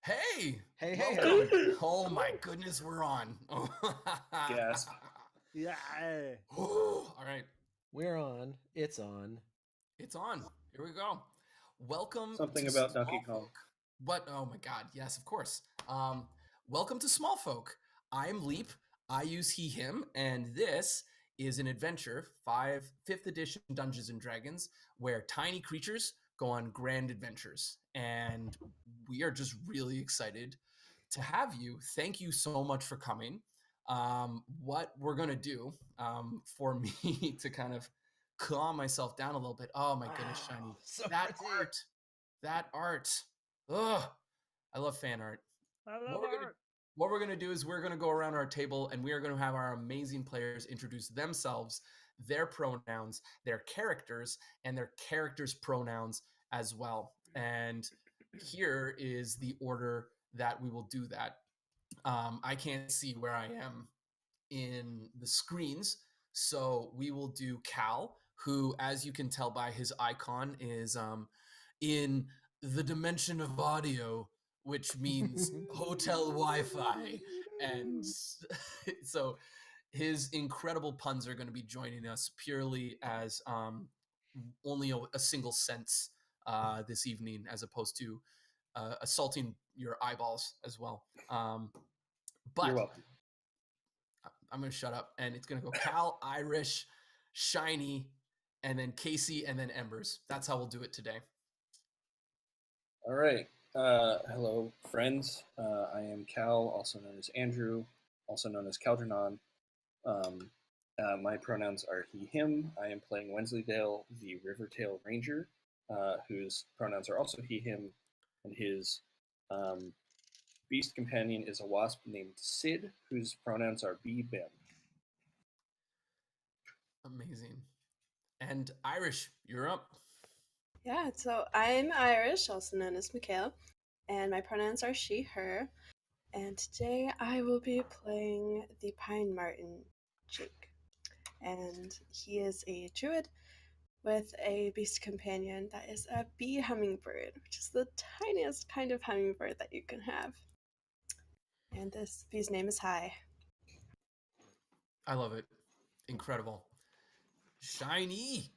Hey, Hey, welcome. hey. Oh my goodness, we're on. Oh. Gasp. Yeah. All right, We're on. It's on. it's on. Here we go. Welcome Something to about Small Donkey Kong. Folk. What? Oh my God, yes, of course. Welcome to Small Folk. I'm Leap. I use he, him, and this is an adventure, 5th edition Dungeons and Dragons, where tiny creatures go on grand adventures. And we are just really excited to have you. Thank you so much for coming. What we're gonna do for me to kind of calm myself down a little bit. Oh my goodness, Shiny, So that pretty. art. Ugh, I love fan art. I love What we're gonna art. what we're gonna do is we're gonna go around our table and we are gonna have our amazing players introduce themselves, their pronouns, their characters, and their characters' pronouns as well. And here is the order that we will do that. I can't see where I am in the screens, so we will do Cal, who, as you can tell by his icon, is in the dimension of audio, which means hotel Wi-Fi, and so his incredible puns are going to be joining us purely as only a single sense this evening, as opposed to assaulting your eyeballs as well. You're But welcome. I'm going to shut up, and it's going to go Cal, Irish, Shiny, and then Casey, and then Embers. That's how we'll do it today. All right. Hello, friends. I am Cal, also known as Andrew, also known as Caldernon. My pronouns are he, him. I am playing Wensleydale, the Rivertail Ranger, whose pronouns are also he, him, and his beast companion is a wasp named Sid, whose pronouns are be, bim. Amazing. And Irish, you're up. Yeah, so I'm Irish, also known as Mikhail, and my pronouns are she, her. And today I will be playing the Pine Marten Jake. And he is a druid with a beast companion that is a bee hummingbird, which is the tiniest kind of hummingbird that you can have. And this bee's name is Hi. I love it. Incredible. Shiny.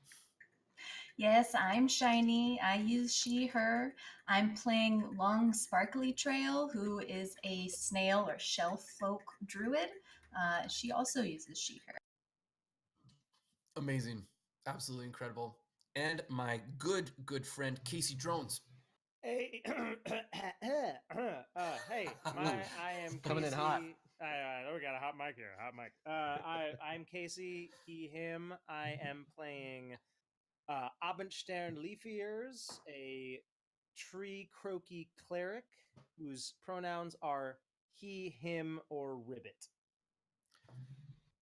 Yes, I'm Shiny. I use she, her. I'm playing Long Sparkly Trail, who is a snail or shell folk druid. She also uses she, her. Amazing. Absolutely incredible. And my good friend, Casey Drones. Hey. Hey. I am Coming in Casey. hot. We got a hot mic here. Hot mic. I'm Casey. He, him. I am playing Abendstern Leafears, a tree croaky cleric whose pronouns are he, him, or ribbit.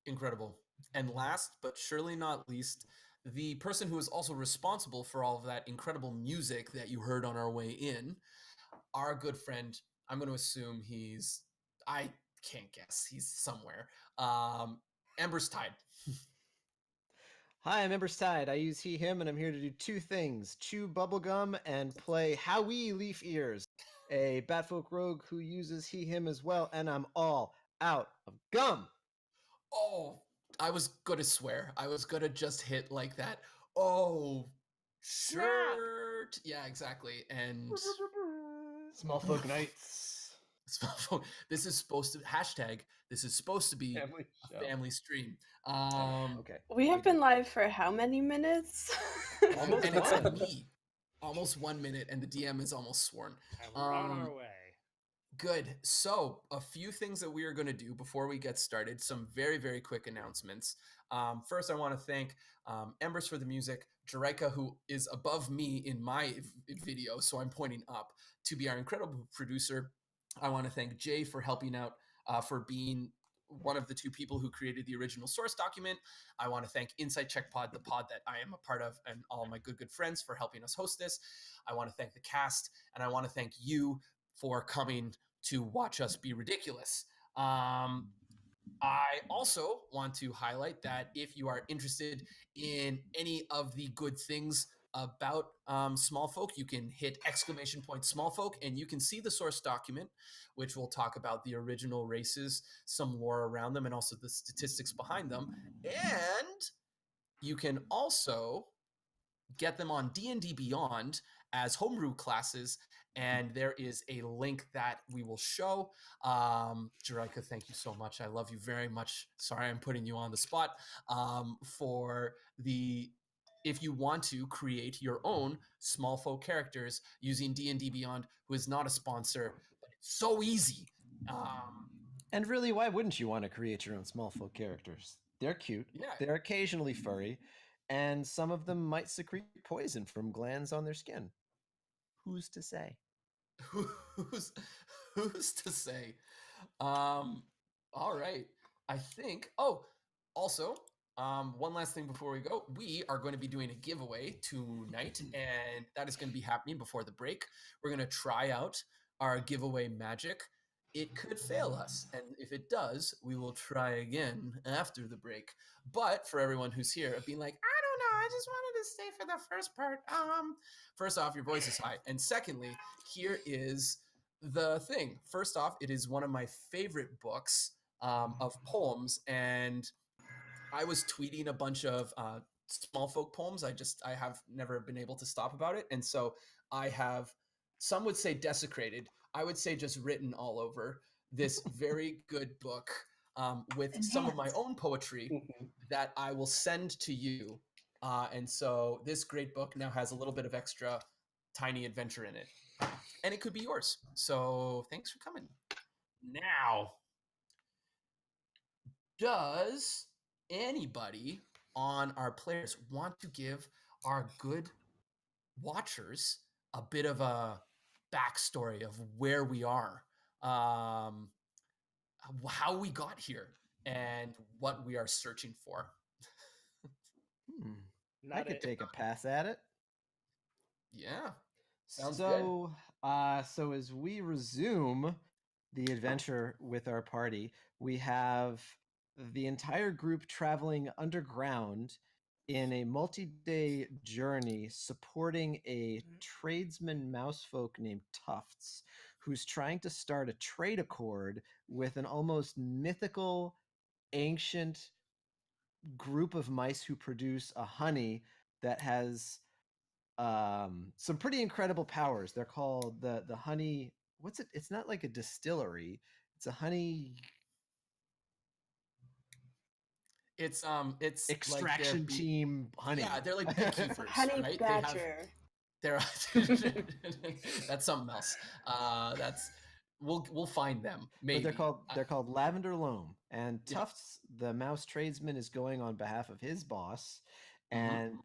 Incredible. And last but surely not least, the person who is also responsible for all of that incredible music that you heard on our way in, our good friend. I'm going to assume I can't guess, he's somewhere. Ember's Tide. Hi, I'm Embers Tide. I use he, him, and I'm here to do two things: chew bubblegum and play Howie Leaf Ears, a Batfolk rogue who uses he, him as well, and I'm all out of gum. Oh, I was going to swear. I was going to just hit like that. Oh, sure. Yeah, exactly. And Smallfolk Nights. this is supposed to this is supposed to be Family show. a family stream. Okay. We have been live for how many minutes? Almost and it's one. me. Almost 1 minute, and the DM is almost sworn. And we're on our way. Good. So, a few things that we are going to do before we get started. Some very, very quick announcements. First, I want to thank Embers for the music, Jareka, who is above me in my video, so I'm pointing up, to be our incredible producer. I want to thank Jay for helping out, for being one of the two people who created the original source document. I want to thank Insight Check Pod, the pod that I am a part of, and all my good friends for helping us host this. I want to thank the cast, and I want to thank you for coming to watch us be ridiculous. I also want to highlight that if you are interested in any of the good things about Smallfolk, you can hit !Smallfolk, and you can see the source document, which will talk about the original races, some lore around them, and also the statistics behind them. And you can also get them on D&D Beyond as homebrew classes, and there is a link that we will show. Jerika, thank you so much. I love you very much. Sorry I'm putting you on the spot. For the if you want to create your own Smallfolk characters using D&D Beyond, who is not a sponsor, but it's so easy. And really, why wouldn't you want to create your own Smallfolk characters? They're cute. Yeah. They're occasionally furry, and some of them might secrete poison from glands on their skin. Who's to say? Who's to say? All right. I think. Oh, also, one last thing before we go. We are going to be doing a giveaway tonight, and that is going to be happening before the break. We're going to try out our giveaway magic. It could fail us, and if it does, we will try again after the break. But for everyone who's here, being like, I don't know, I just wanted to stay for the first part. First off, your voice is high, and secondly, here is the thing. First off, it is one of my favorite books of poems, and I was tweeting a bunch of Smallfolk poems. I have never been able to stop about it, and so I have. Some would say desecrated. I would say just written all over this very good book with some of my Enhanced. own poetry that I will send to you. And so this great book now has a little bit of extra tiny adventure in it, and it could be yours. So thanks for coming. Now, does anybody on our players want to give our good watchers a bit of a backstory of where we are, how we got here, and what we are searching for? I could take a pass at it. Yeah. Sounds so as we resume the adventure with our party, we have the entire group traveling underground in a multi-day journey supporting a tradesman mousefolk named Tufts, who's trying to start a trade accord with an almost mythical, ancient group of mice who produce a honey that has some pretty incredible powers. They're called the honey. What's it? It's not like a distillery. It's a honey It's extraction like team honey. Yeah, they're like beekeepers, Honey right? badger. They're that's something else. That's we'll find them. Maybe But they're called Lavender Loam, and Tufts, the mouse tradesman, is going on behalf of his boss. And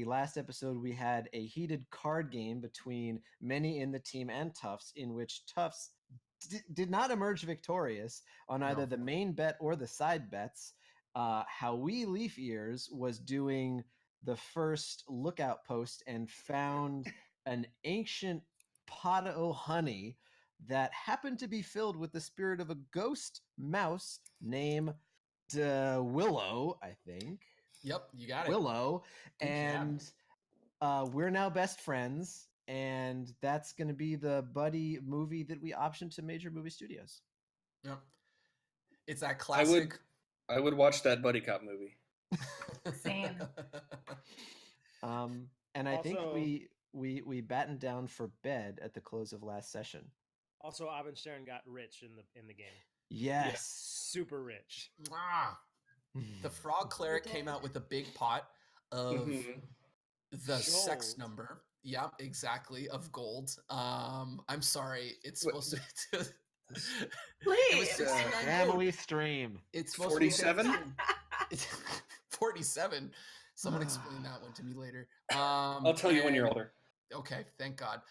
last episode we had a heated card game between many in the team and Tufts, in which Tufts did not emerge victorious on either the main bet or the side bets. Howie Leaf Ears was doing the first lookout post and found an ancient pot of honey that happened to be filled with the spirit of a ghost mouse named Willow, I think. Yep, you got it. Willow. And we're now best friends, and that's going to be the buddy movie that we optioned to Major Movie Studios. Yep. It's that classic. I would watch that buddy cop movie. Same. And I think we battened down for bed at the close of last session. Also, Abendstern got rich in the game. Yes. Yeah, super rich. The frog cleric came out with a big pot of the sex number. Yeah, exactly, of gold. I'm sorry, it's supposed to. Please. It was family stream. It's supposed 47? to be 47. Someone explain that one to me later. I'll tell you when you're older. Okay, thank God.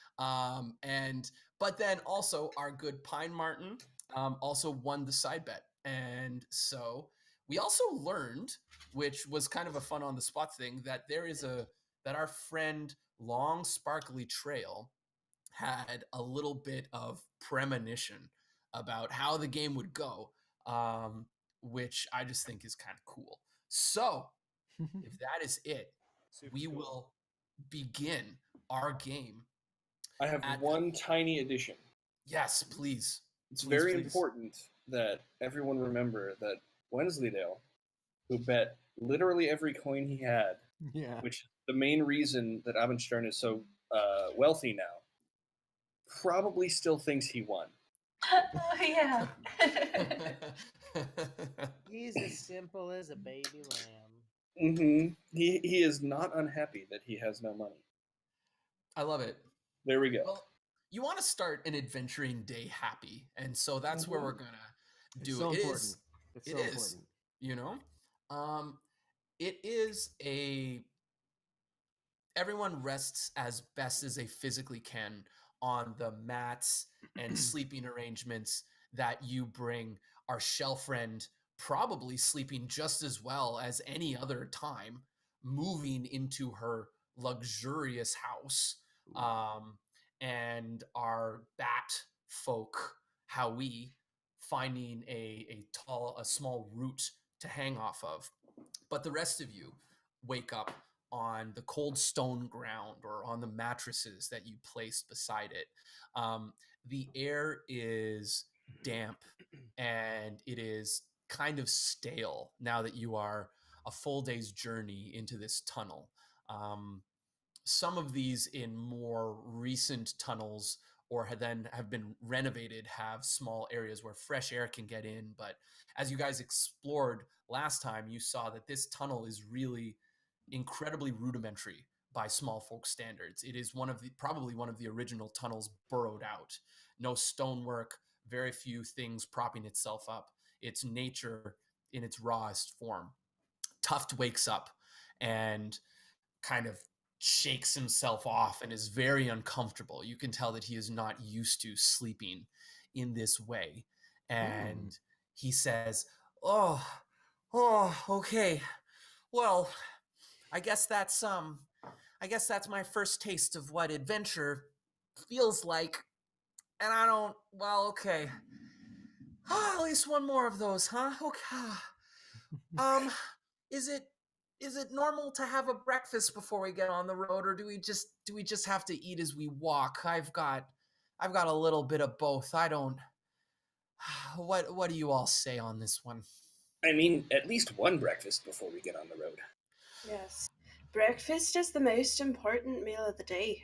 But then also our good Pine Martin also won the side bet, and so we also learned, which was kind of a fun on the spot thing, that that our friend Long Sparkly Trail had a little bit of premonition about how the game would go, which I just think is kind of cool. So if that is it, we will begin our game I have at the. one tiny addition. Yes, please. It's Please, very please. important that everyone remember that Wensleydale, who bet literally every coin he had, Yeah. which is the main reason that Abendstern is so wealthy now, probably still thinks he won. Oh, yeah. He's as simple as a baby lamb. He is not unhappy that he has no money. I love it. There we go. Well, you want to start an adventuring day happy, and so that's where we're gonna It's do so it. important. It's It so is, important. you know, um, it is a everyone rests as best as they physically can on the mats and sleeping arrangements that you bring. Our shell friend probably sleeping just as well as any other time, moving into her luxurious house. Um, and our bat folk, Howie, finding a small root to hang off of. But the rest of you wake up on the cold stone ground or on the mattresses that you placed beside it. The air is damp and it is kind of stale now that you are a full day's journey into this tunnel. Um, some of these in more recent tunnels or then have been renovated have small areas where fresh air can get in. But as you guys explored last time, you saw that this tunnel is really incredibly rudimentary by Smallfolk standards. It is probably one of the original tunnels burrowed out. No stonework, very few things propping itself up. It's nature in its rawest form. Tuft wakes up and kind of shakes himself off and is very uncomfortable. You can tell that he is not used to sleeping in this way. And he says, "Oh, okay. Well, I guess that's my first taste of what adventure feels like. And I don't, well, okay. At least one more of those, huh? Okay. Um, is it normal to have a breakfast before we get on the road, or do we just have to eat as we walk? I've got a little bit of both. I don't. What do you all say on this one? I mean, at least one breakfast before we get on the road. Yes. Breakfast is the most important meal of the day.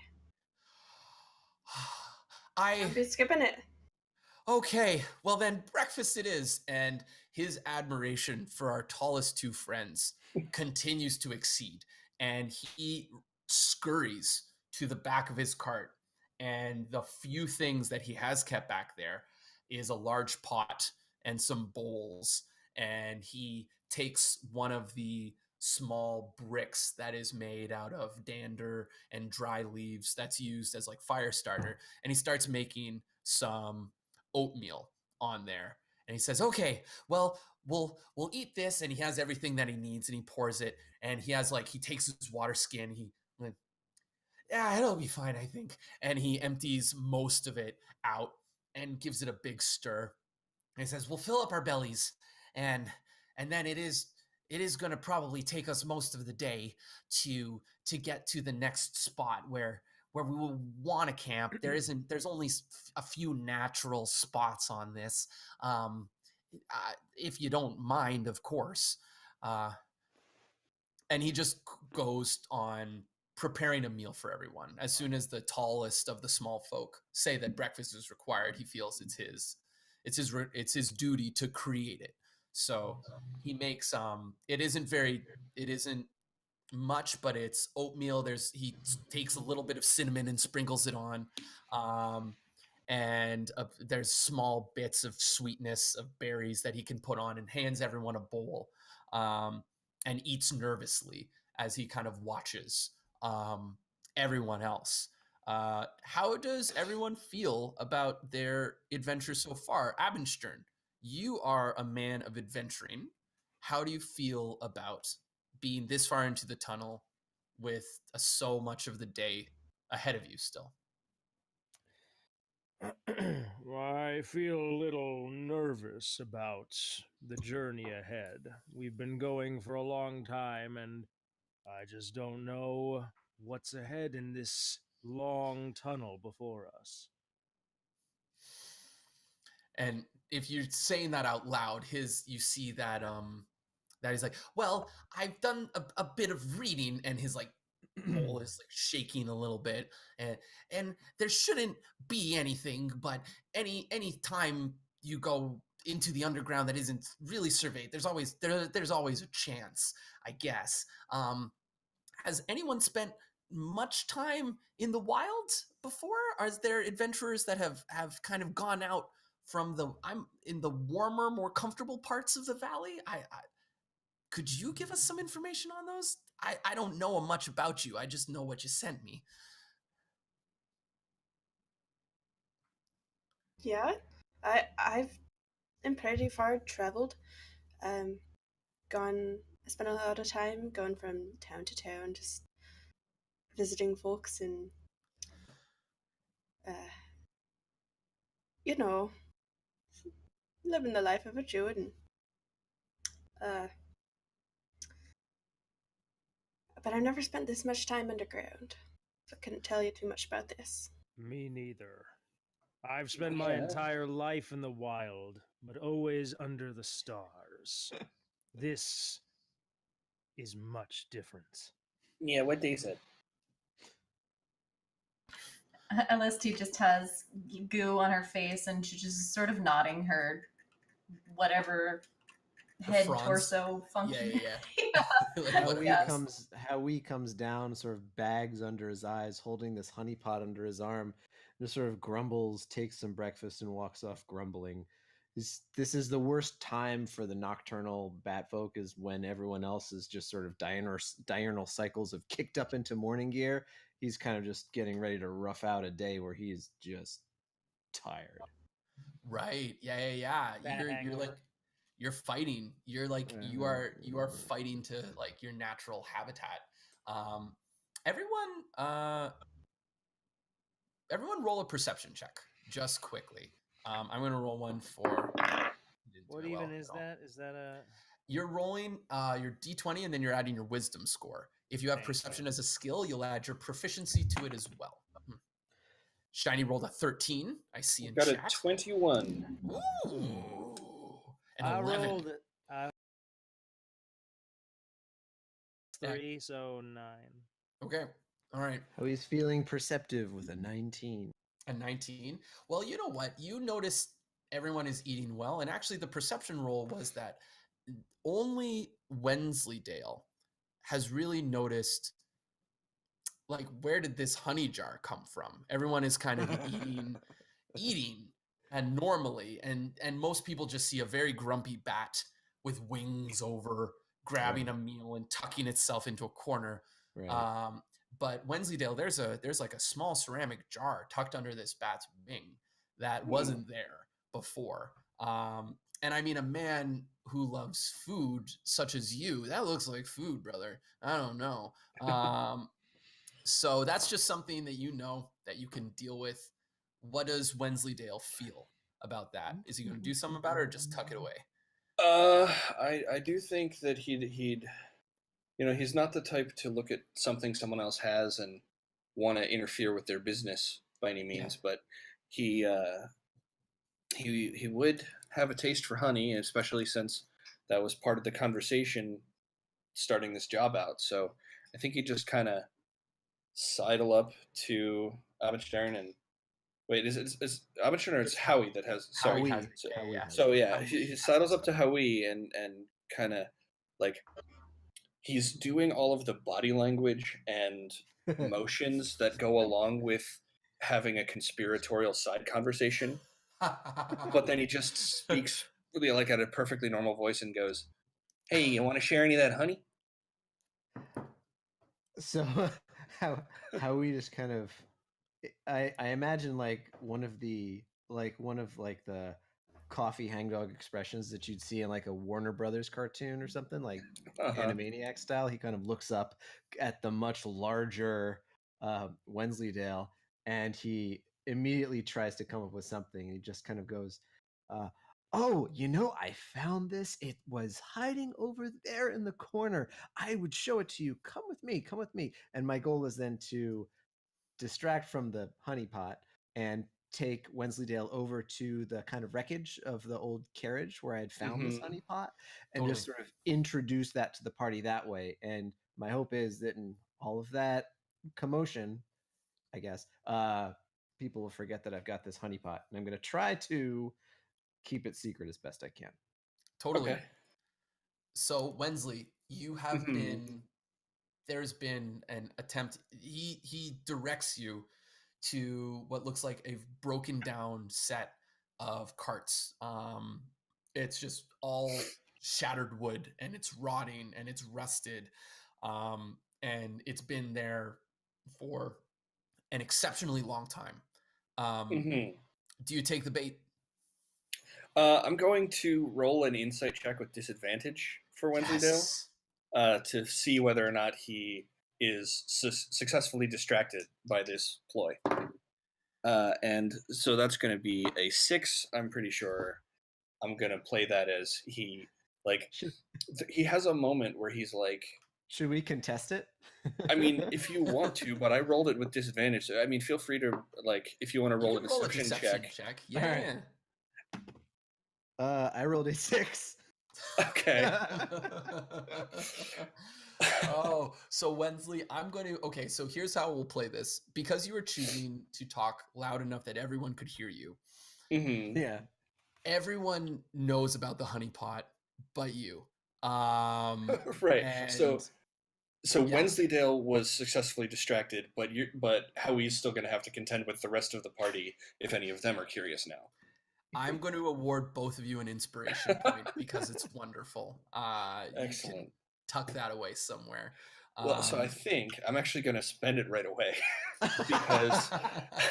I Can't be skipping it. Okay, well then breakfast it is. And his admiration for our tallest two friends continues to exceed. And he scurries to the back of his cart. And the few things that he has kept back there is a large pot and some bowls. And he takes one of the small bricks that is made out of dander and dry leaves that's used as like fire starter. And he starts making some oatmeal on there. And he says, "Okay, well, we'll eat this." And he has everything that he needs, and he pours it. And he takes his water skin. Yeah, it'll be fine, I think. And he empties most of it out and gives it a big stir. And he says, "We'll fill up our bellies, and then it is going to probably take us most of the day to get to the next spot where we will want to camp. There's only a few natural spots on this, um, if you don't mind, of course." Uh, and he just goes on preparing a meal for everyone. As soon as the tallest of the small folk say that breakfast is required, he feels it's his duty to create it. So he makes it isn't much, but it's oatmeal. He takes a little bit of cinnamon and sprinkles it on, um, and there's small bits of sweetness of berries that he can put on, and hands everyone a bowl, um, and eats nervously as he kind of watches everyone else. How does everyone feel about their adventure so far? Abendstern, you are a man of adventuring. How do you feel about being this far into the tunnel with so much of the day ahead of you still? I feel a little nervous about the journey ahead. We've been going for a long time, and I just don't know what's ahead in this long tunnel before us. And if you're saying that out loud, you see that that he's like, well, I've done a bit of reading, and his like bowl is like shaking a little bit, and there shouldn't be anything, but any time you go into the underground that isn't really surveyed, there's always a chance, I guess. Has anyone spent much time in the wilds before? Are there adventurers that have kind of gone out from the I'm in the warmer, more comfortable parts of the valley? I could you give us some information on those? I don't know much about you. I just know what you sent me. Yeah, I've been pretty far traveled. Um, gone. I spent a lot of time going from town to town, just visiting folks and uh, you know, living the life of a Jew. And uh, but I've never spent this much time underground, so I couldn't tell you too much about this. Me neither. I've spent my Yeah. entire life in the wild, but always under the stars. This is much different. Yeah, what they said. Elisty just has goo on her face and she's just sort of nodding her whatever head fronds. torso funky. Yeah. Like, what- Yes. Howie comes down, sort of bags under his eyes, holding this honey pot under his arm, just sort of grumbles, takes some breakfast, and walks off grumbling. This is the worst time for the nocturnal bat folk, is when everyone else is just sort of diurnal cycles have kicked up into morning gear. He's kind of just getting ready to rough out a day where he is just tired. Right. Yeah. Bad You're hangover. like you're fighting. You're like you are fighting to like your natural habitat. Um everyone everyone roll a perception check just quickly. I'm going to roll one for What even is that? Is that a You're rolling your d20 and then you're adding your wisdom score. If you have Thank perception you. as a skill, you'll add your proficiency to it as well. Shiny rolled a 13. I see in Got a chat. 21. Ooh. An I 11. rolled 3, so 9. Okay. All right. How he's feeling perceptive with a 19. A 19. Well, you know what? You notice everyone is eating well. And actually, the perception roll was that only Wensleydale has really noticed, like, where did this honey jar come from? Everyone is kind of eating and normally, and most people just see a very grumpy bat with wings over grabbing a meal and tucking itself into a corner. Right. But Wensleydale, there's like a small ceramic jar tucked under this bat's wing that wasn't there before. And I mean, a man who loves food such as you, that looks like food, brother. I don't know. So that's just something that you know that you can deal with. What does Wensleydale feel about that? Is he going to do something about it or just tuck it away? I do think that he'd he's not the type to look at something someone else has and want to interfere with their business by any means, but he would have a taste for honey, especially since that was part of the conversation starting this job out. So I think he'd just kind of sidle up to Abendstern and wait, is Abendstern or it's Howie that has sorry. Howie has it. So, Yeah. so yeah, Howie he has sidles it. up to Howie and kind of like he's doing all of the body language and motions that go along with having a conspiratorial side conversation, but then he just speaks really like at a perfectly normal voice and goes, "Hey, you want to share any of that honey?" So how we just kind of I imagine like one of the coffee hangdog expressions that you'd see in like a Warner Brothers cartoon or something, like Animaniac style. He kind of looks up at the much larger Wensleydale and he immediately tries to come up with something. He just kind of goes, Oh, I found this. It was hiding over there in the corner. I would show it to you. Come with me. Come with me. And my goal is then to distract from the honeypot and take Wensleydale over to the kind of wreckage of the old carriage where I had found this Mhm. honeypot and Totally. just sort of introduce that to the party that way. And my hope is that in all of that commotion, I guess, people will forget that I've got this honeypot. And I'm going to try to keep it secret as best I can. Totally. Okay. So Wensley, you have Mhm. been there's been an attempt. He directs you to what looks like a broken down set of carts. It's just all shattered wood and it's rotting and it's rusted. And it's been there for an exceptionally long time. Mhm. Do you take the bait? I'm going to roll an insight check with disadvantage for Wensleydale Yes. to see whether or not he is successfully distracted by this ploy. And so that's going to be a 6. I'm pretty sure I'm going to play that as he, like, Should, he has a moment where he's like, should we contest it? I mean, if you want to, but I rolled it with disadvantage. So, I mean, feel free to, like, if you want to You roll a can roll a deception deception check. check. All right. Yeah. I rolled a 6. Okay. Oh, so Wensley, okay, so here's how we'll play this. Because you were choosing to talk loud enough that everyone could hear you, Hmm. Yeah. everyone knows about the honeypot but you. Right. And So yeah, Wensleydale was successfully distracted, but Howie's still going to have to contend with the rest of the party if any of them are curious now. I'm going to award both of you an inspiration point because it's wonderful. You can Excellent. tuck that away somewhere. Well, so I think I'm actually going to spend it right away because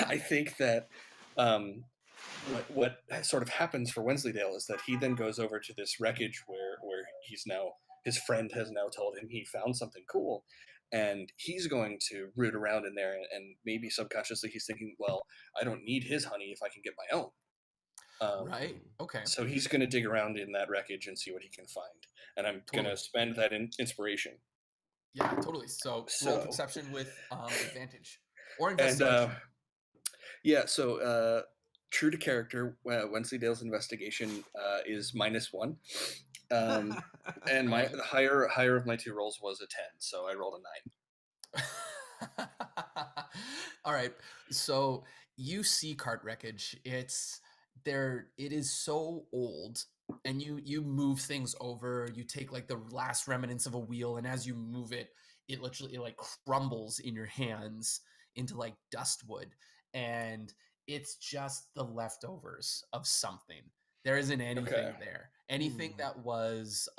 I think that what sort of happens for Wensleydale is that he then goes over to this wreckage where he's now his friend has now told him he found something cool, and he's going to root around in there, and maybe subconsciously he's thinking, well, I don't need his honey if I can get my own. Right. Okay. So he's going to dig around in that wreckage and see what he can find, and I'm going Totally. to spend that inspiration. Yeah, totally. So roll So perception with advantage or and investigation. yeah, so true to character, Wensleydale's investigation is -1, and I love the higher of my 2 rolls was a 10, so I rolled a 9. it. All right. So you see cart wreckage. It's there. It is so old, and you move things over. You take like the last remnants of a wheel, and as you move it, it literally like crumbles in your hands into like dustwood, and it's just the leftovers of something. There isn't Okay. anything there. Anything that was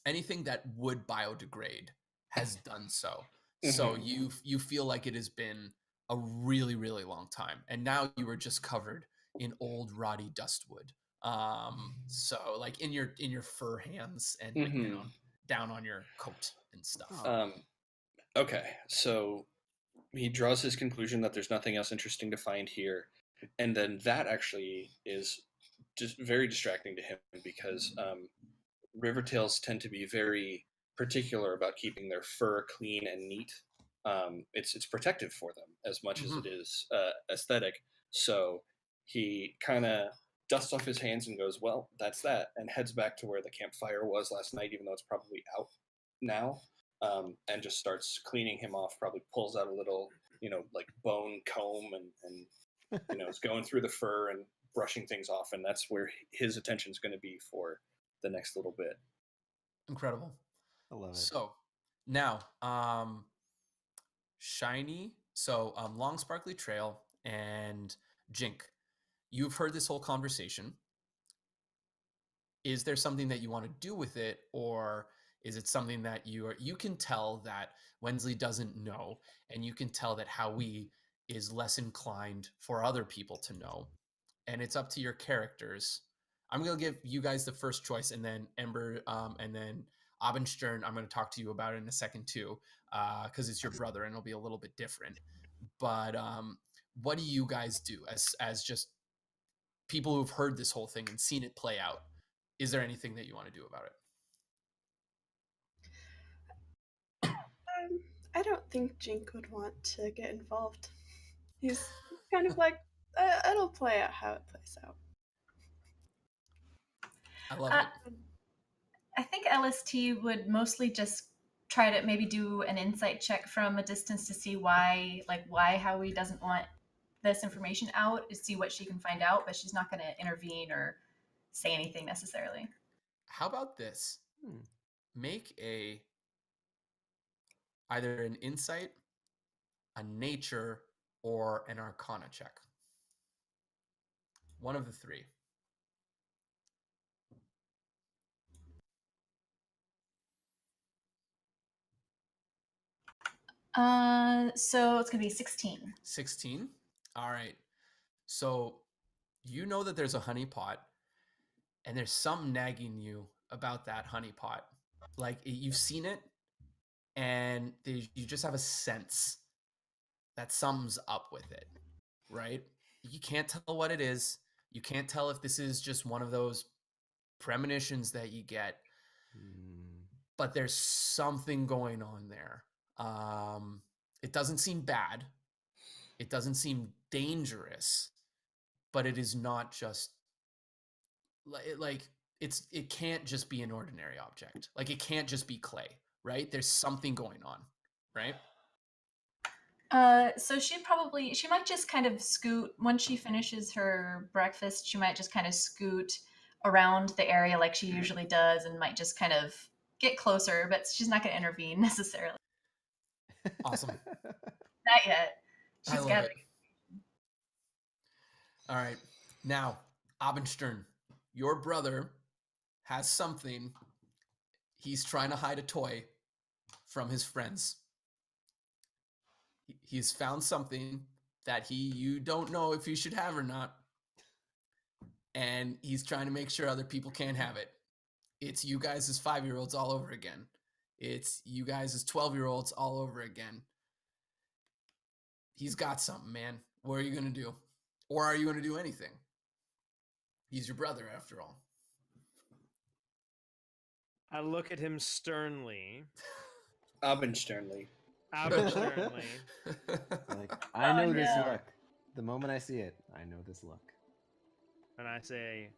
anything that would biodegrade has done so. So Hmm. you feel like it has been a really really long time, and now you are just covered in old rotty dustwood. So like in your fur hands and like Hmm. down on your coat and stuff. Oh. Okay, so he draws his conclusion that there's nothing else interesting to find here, and then that actually is just very distracting to him because Rivertails tend to be very particular about keeping their fur clean and neat. It's protective for them as much as Hmm. it is aesthetic. So he kind of dusts off his hands and goes, "Well, that's that," and heads back to where the campfire was last night, even though it's probably out now, and just starts cleaning him off. Probably pulls out a little, like bone comb and is going through the fur and brushing things off, and that's where his attention is going to be for the next little bit. Incredible. I love it. So now, shiny. So long sparkly trail and Jink. You've heard this whole conversation. Is there something that you want to do with it, or is it something that you can tell that Wensley doesn't know, and you can tell that Howie is less inclined for other people to know, and it's up to your characters. I'm going to give you guys the first choice, and then Ember, and then Abendstern, I'm going to talk to you about it in a second too, because it's your brother and it'll be a little bit different. But what do you guys do as just people who've heard this whole thing and seen it play out, is there anything that you want to do about it? I don't think Jink would want to get involved. He's kind of like, it'll play out how it plays out. I love Uh, it. I think LST would mostly just try to maybe do an insight check from a distance to see why Howie doesn't want this information out, to see what she can find out, but she's not going to intervene or say anything necessarily. How about this? Make either an insight, a nature, or an arcana check. One of the three. So it's gonna be 16. 16. All right. So you know that there's a honey pot, and there's something nagging you about that honey pot. Like you've seen it, and you just have a sense that something's up with it, right? You can't tell what it is. You can't tell if this is just one of those premonitions that you get, but there's something going on there. It doesn't seem bad. It doesn't seem dangerous, but it is not just like it can't just be an ordinary object. Like it can't just be clay, right? There's something going on, right? So she might just kind of scoot once she finishes her breakfast. She might just kind of scoot around the area like she usually does, and might just kind of get closer, but she's not going to intervene necessarily. Awesome. Not yet. I She's love gathering. it. All right. Now, Abendstern, your brother has something. He's trying to hide a toy from his friends. He's found something that you don't know if you should have or not. And he's trying to make sure other people can't have it. It's you guys as 5-year-olds all over again. It's you guys as 12-year-olds all over again. He's got something, man. What are you going to do? Or are you going to do anything? He's your brother, after all. I look at him sternly. Abendsternly. Abendsternly. Like, I know this look. The moment I see it, I know this look. And I say,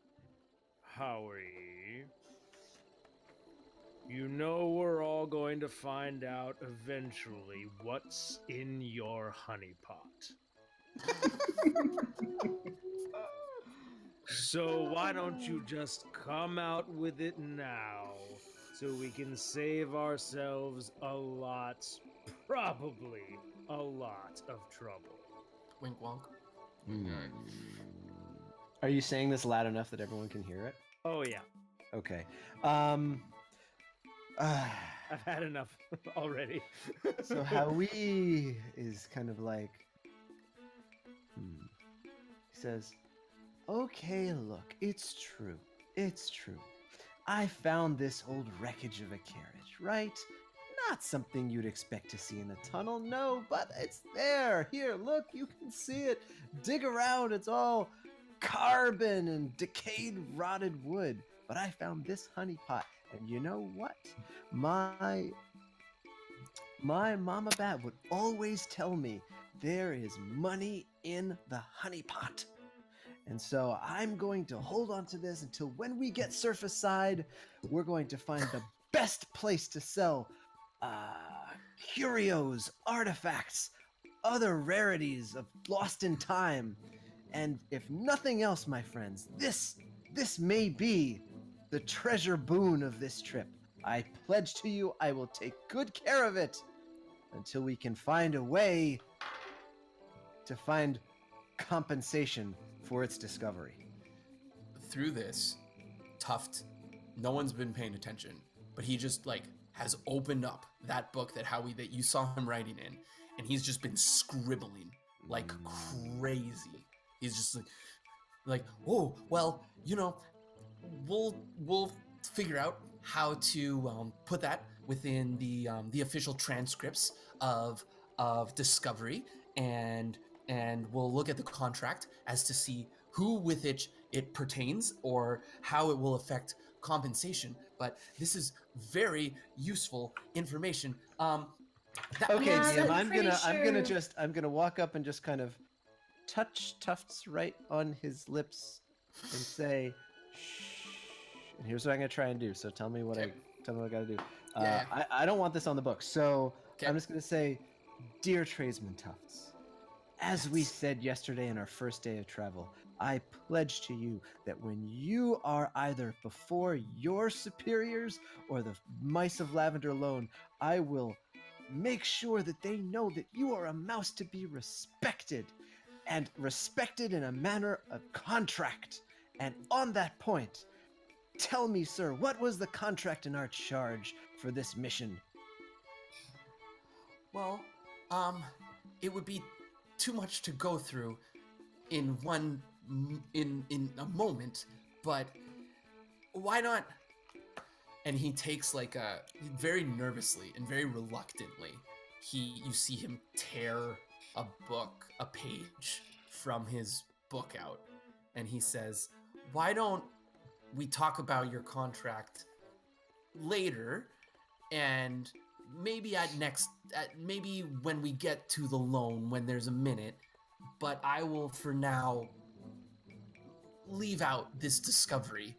Howie, you know we're all going to find out eventually what's in your honeypot. So why don't you just come out with it now so we can save ourselves probably a lot of trouble. Wink wonk. Are you saying this loud enough that everyone can hear it? Oh yeah. Okay. I've had enough already. So Howie is kind of like, he says, okay, look, it's true. It's true. I found this old wreckage of a carriage, right? Not something you'd expect to see in a tunnel, no, but it's there. Here, look, you can see it. Dig around, it's all carbon and decayed, rotted wood. But I found this honey pot, and you know what? My mama bat would always tell me there is money in the honey pot. And so I'm going to hold on to this until when we get surface side, we're going to find the best place to sell curios, artifacts, other rarities of lost in time. And if nothing else, my friends, this may be the treasure boon of this trip. I pledge to you I will take good care of it until we can find a way to find compensation for its discovery. Through this, Tuft, no one's been paying attention, but he just has opened up that book that you saw him writing in, and he's just been scribbling like crazy. He's just like, oh, well, we'll figure out how to put that within the official transcripts of Discovery, and we'll look at the contract as to see who with it it pertains or how it will affect compensation, but this is very useful information. Okay, Yeah, DM, I'm pretty sure. I'm gonna walk up and just kind of touch Tufts right on his lips and say, "Shh." And here's what I'm gonna try and do. So tell me what Okay. I gotta do. Yeah. I don't want this on the book, so Okay. I'm just gonna say, "Dear tradesman Tufts, as we said yesterday in our first day of travel, I pledge to you that when you are either before your superiors or the mice of Lavender alone, I will make sure that they know that you are a mouse to be respected, and respected in a manner of contract. And on that point, tell me, sir, what was the contract in our charge for this mission?" Well, um, it would be too much to go through in in a moment, but why not? And he takes like a very nervously and very reluctantly. You see him tear a page from his book out, and he says, "Why don't we talk about your contract later, and maybe when we get to the loan, when there's a minute, but I will for now leave out this discovery,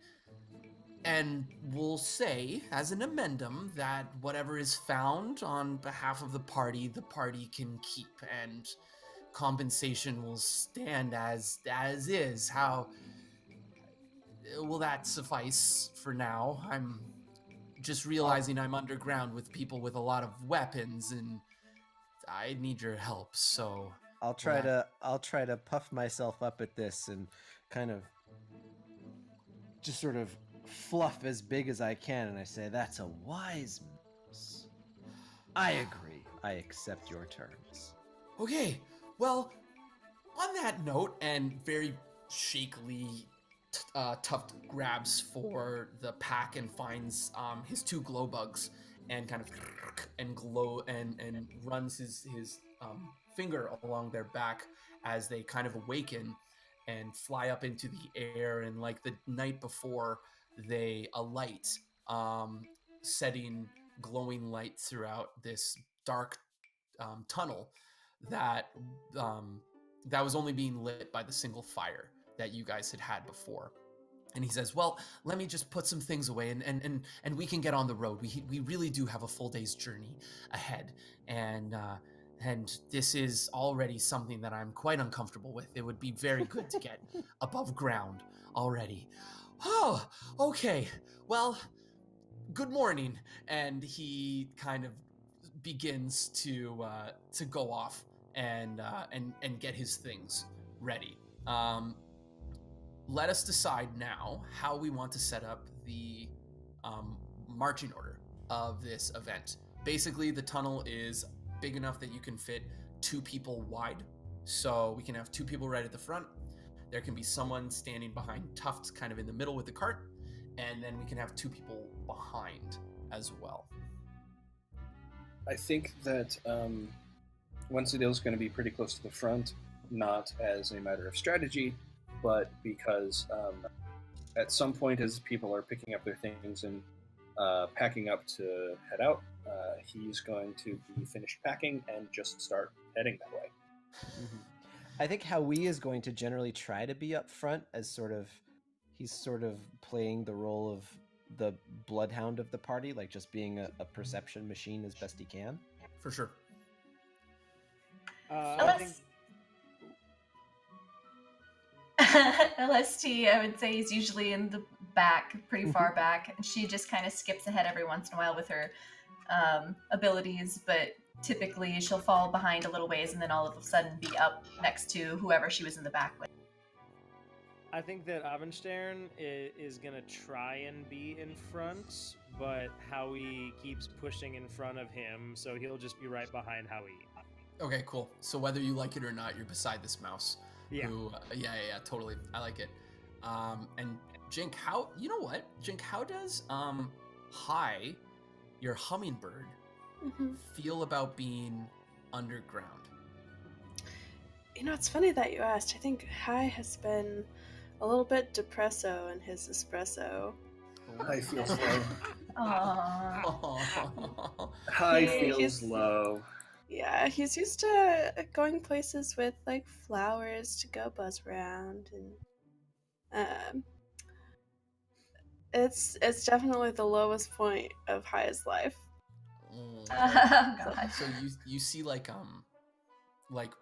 and we'll say as an amendum that whatever is found on behalf of the party can keep, and compensation will stand as is. How will that suffice for now? I'm just realizing I'm underground with people with a lot of weapons, and I need your help. So I'll try to puff myself up at this and kind of just sort of fluff as big as I can, and I say, "That's a wise mouse. I agree. I accept your terms." Okay, well, on that note, and very shakily, Tuft grabs for the pack and finds his two glow bugs, and kind of and glow and runs his finger along their back as they kind of awaken and fly up into the air. And like the night before, they alight, setting glowing light throughout this dark tunnel that um, that was only being lit by the single fire that you guys had before. And he says, "Well, let me just put some things away, and we can get on the road. We really do have a full day's journey ahead, and this is already something that I'm quite uncomfortable with. It would be very good to get above ground already." Oh, okay. Well, good morning. And he kind of begins to go off and get his things ready. Let us decide now how we want to set up the marching order of this event. Basically, the tunnel is big enough that you can fit two people wide. So we can have two people right at the front. There can be someone standing behind Tufts kind of in the middle with the cart. And then we can have two people behind as well. I think that Wensadale is going to be pretty close to the front, not as a matter of strategy, but because at some point, as people are picking up their things and packing up to head out, he's going to be finished packing and just start heading that way. Mm-hmm. I think Howie is going to generally try to be up front as he's sort of playing the role of the bloodhound of the party, like just being a perception machine as best he can. For sure. I think LST, I would say, is usually in the back, pretty far back, and she just kind of skips ahead every once in a while with her abilities, but typically she'll fall behind a little ways and then all of a sudden be up next to whoever she was in the back with. I think that Abendstern is going to try and be in front, but Howie keeps pushing in front of him, so he'll just be right behind Howie. Okay, cool. So whether you like it or not, you're beside this mouse. Yeah. Yeah, totally. I like it. And Jink, Jink, how does Hi, your hummingbird, feel about being underground? You know, it's funny that you asked. I think Hai has been a little bit depresso in his espresso. High feels low. Aww. High He- feels he's- low. Yeah, he's used to going places with like flowers to go buzz around, and it's definitely the lowest point of High's life. Oh, Oh, God. so you see like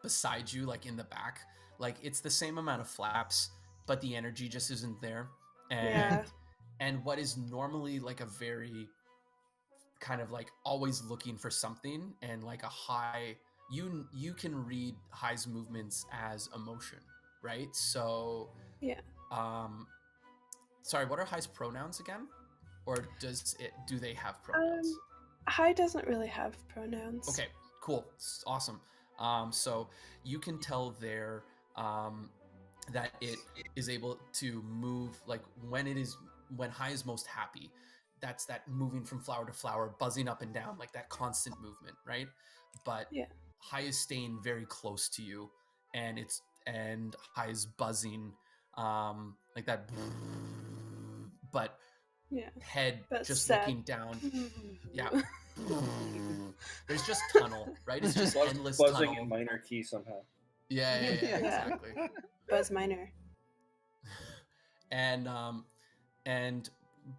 beside you, like in the back, like it's the same amount of flaps, but the energy just isn't there. And Yeah. and what is normally like a very kind of like always looking for something, and like a high, you can read High's movements as emotion, right? So Yeah. Sorry, what are High's pronouns again? Or do they have pronouns? High doesn't really have pronouns. Okay, cool. Awesome. So you can tell there that it is able to move, like when High is most happy. That's that moving from flower to flower, buzzing up and down, like that constant movement, right? But Yeah. High is staying very close to you, and High is buzzing, like that, but Yeah. head But just sad. looking down. Yeah. There's just tunnel, right? It's just endless Buzzing tunnel. in minor key somehow. Yeah, Yeah. exactly. Buzz Minor. And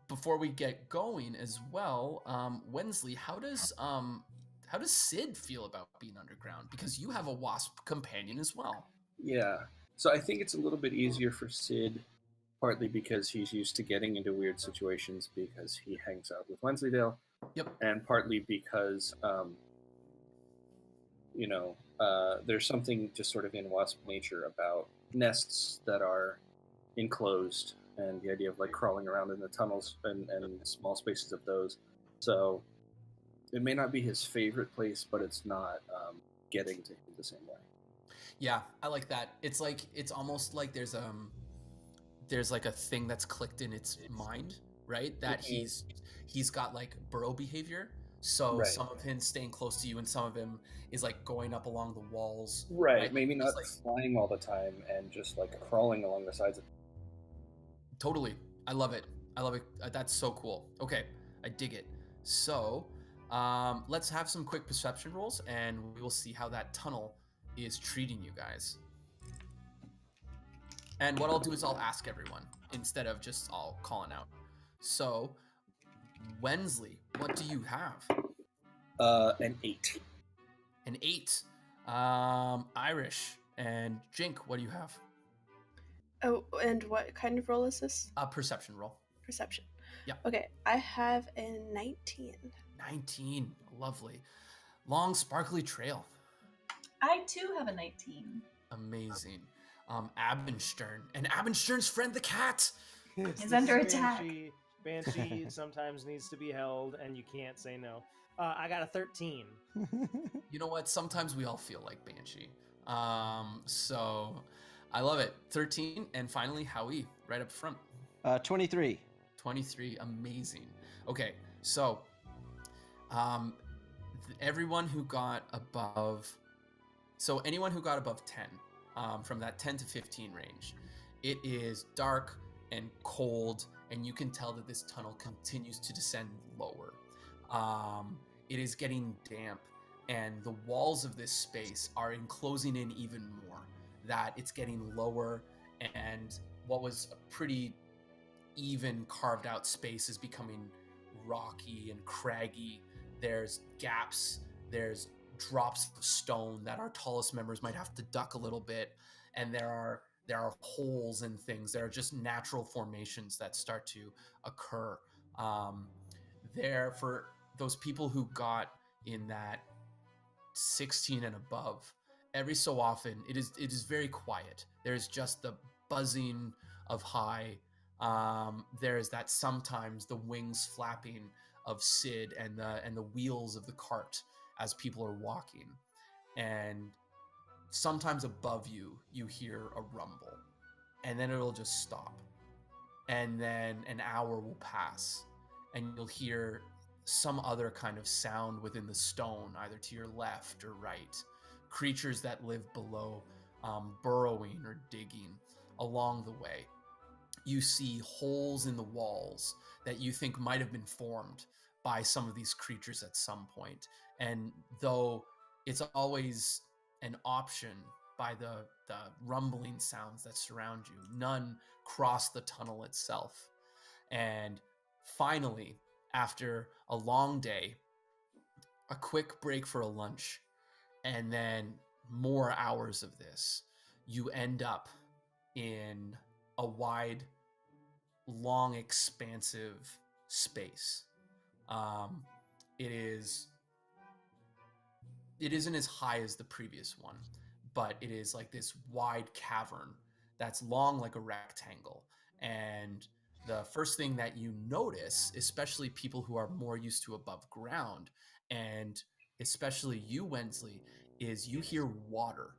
before we get going as well, Wensley, how does Sid feel about being underground? Because you have a wasp companion as well. Yeah. So I think it's a little bit easier for Sid, partly because he's used to getting into weird situations because he hangs out with Wensleydale. Yep. And partly because, there's something just sort of in wasp nature about nests that are enclosed and the idea of like crawling around in the tunnels and small spaces of those. So it may not be his favorite place, but it's not getting to him the same way. Yeah, I like that. It's almost like there's like a thing that's clicked in its mind, right? That he's got like burrow behavior. So Right. some of him staying close to you, and some of him is like going up along the walls. Right. Maybe Just not like flying all the time and just like crawling along the sides of. totally. I love it. That's so cool. Okay, I dig it. So let's have some quick perception rolls, and we will see how that tunnel is treating you guys. And what I'll do is I'll ask everyone instead of just all calling out. So, Wensley, what do you have? An 8. An 8. Irish and Jink, what do you have? Oh, and what kind of roll is this? A perception roll. Perception. Yeah. Okay, I have a 19. 19. Lovely. Long, sparkly trail. I too have a 19. Amazing. Abendstern. And Abendstern's friend, the cat. Is under attack. Banshee sometimes needs to be held, and you can't say no. I got a 13. You know what? Sometimes we all feel like Banshee. So I love it. 13. And finally, Howie, right up front. 23. 23. Amazing. Okay, so everyone who got above, so anyone who got above 10, from that 10 to 15 range, it is dark and cold, and you can tell that this tunnel continues to descend lower. It is getting damp, and the walls of this space are enclosing in even more, that it's getting lower, and what was a pretty even carved out space is becoming rocky and craggy. There's gaps, there's drops of stone that our tallest members might have to duck a little bit, and there are holes and things. There are just natural formations that start to occur. There, for those people who got in that 16 and above, every so often it is very quiet. There's just the buzzing of High. There's that sometimes the wings flapping of Sid and the wheels of the cart as people are walking, and sometimes above you hear a rumble, and then it'll just stop, and then an hour will pass, and you'll hear some other kind of sound within the stone, either to your left or right. Creatures that live below, burrowing or digging along the way. you see holes in the walls that you think might have been formed by some of these creatures at some point. And though it's always an option by the rumbling sounds that surround you, none cross the tunnel itself. And finally, after a long day, a quick break for a lunch, and then more hours of this, you end up in a wide, long, expansive space. Um, it is it isn't as high as the previous one, but it is like this wide cavern that's long like a rectangle. And the first thing that you notice, especially people who are more used to above ground, and especially you, Wensley, is you hear water.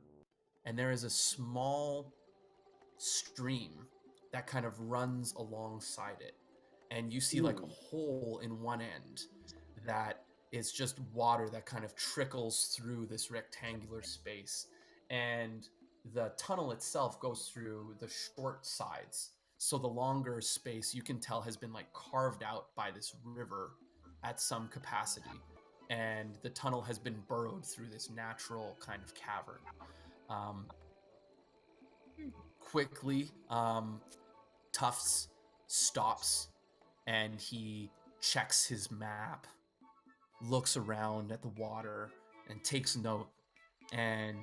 And there is a small stream that kind of runs alongside it. And you see like a hole in one end that is just water that kind of trickles through this rectangular space. And the tunnel itself goes through the short sides. So the longer space you can tell has been like carved out by this river at some capacity. And the tunnel has been burrowed through this natural kind of cavern. Um, Quickly, Tufts stops and he checks his map, looks around at the water, and takes note. And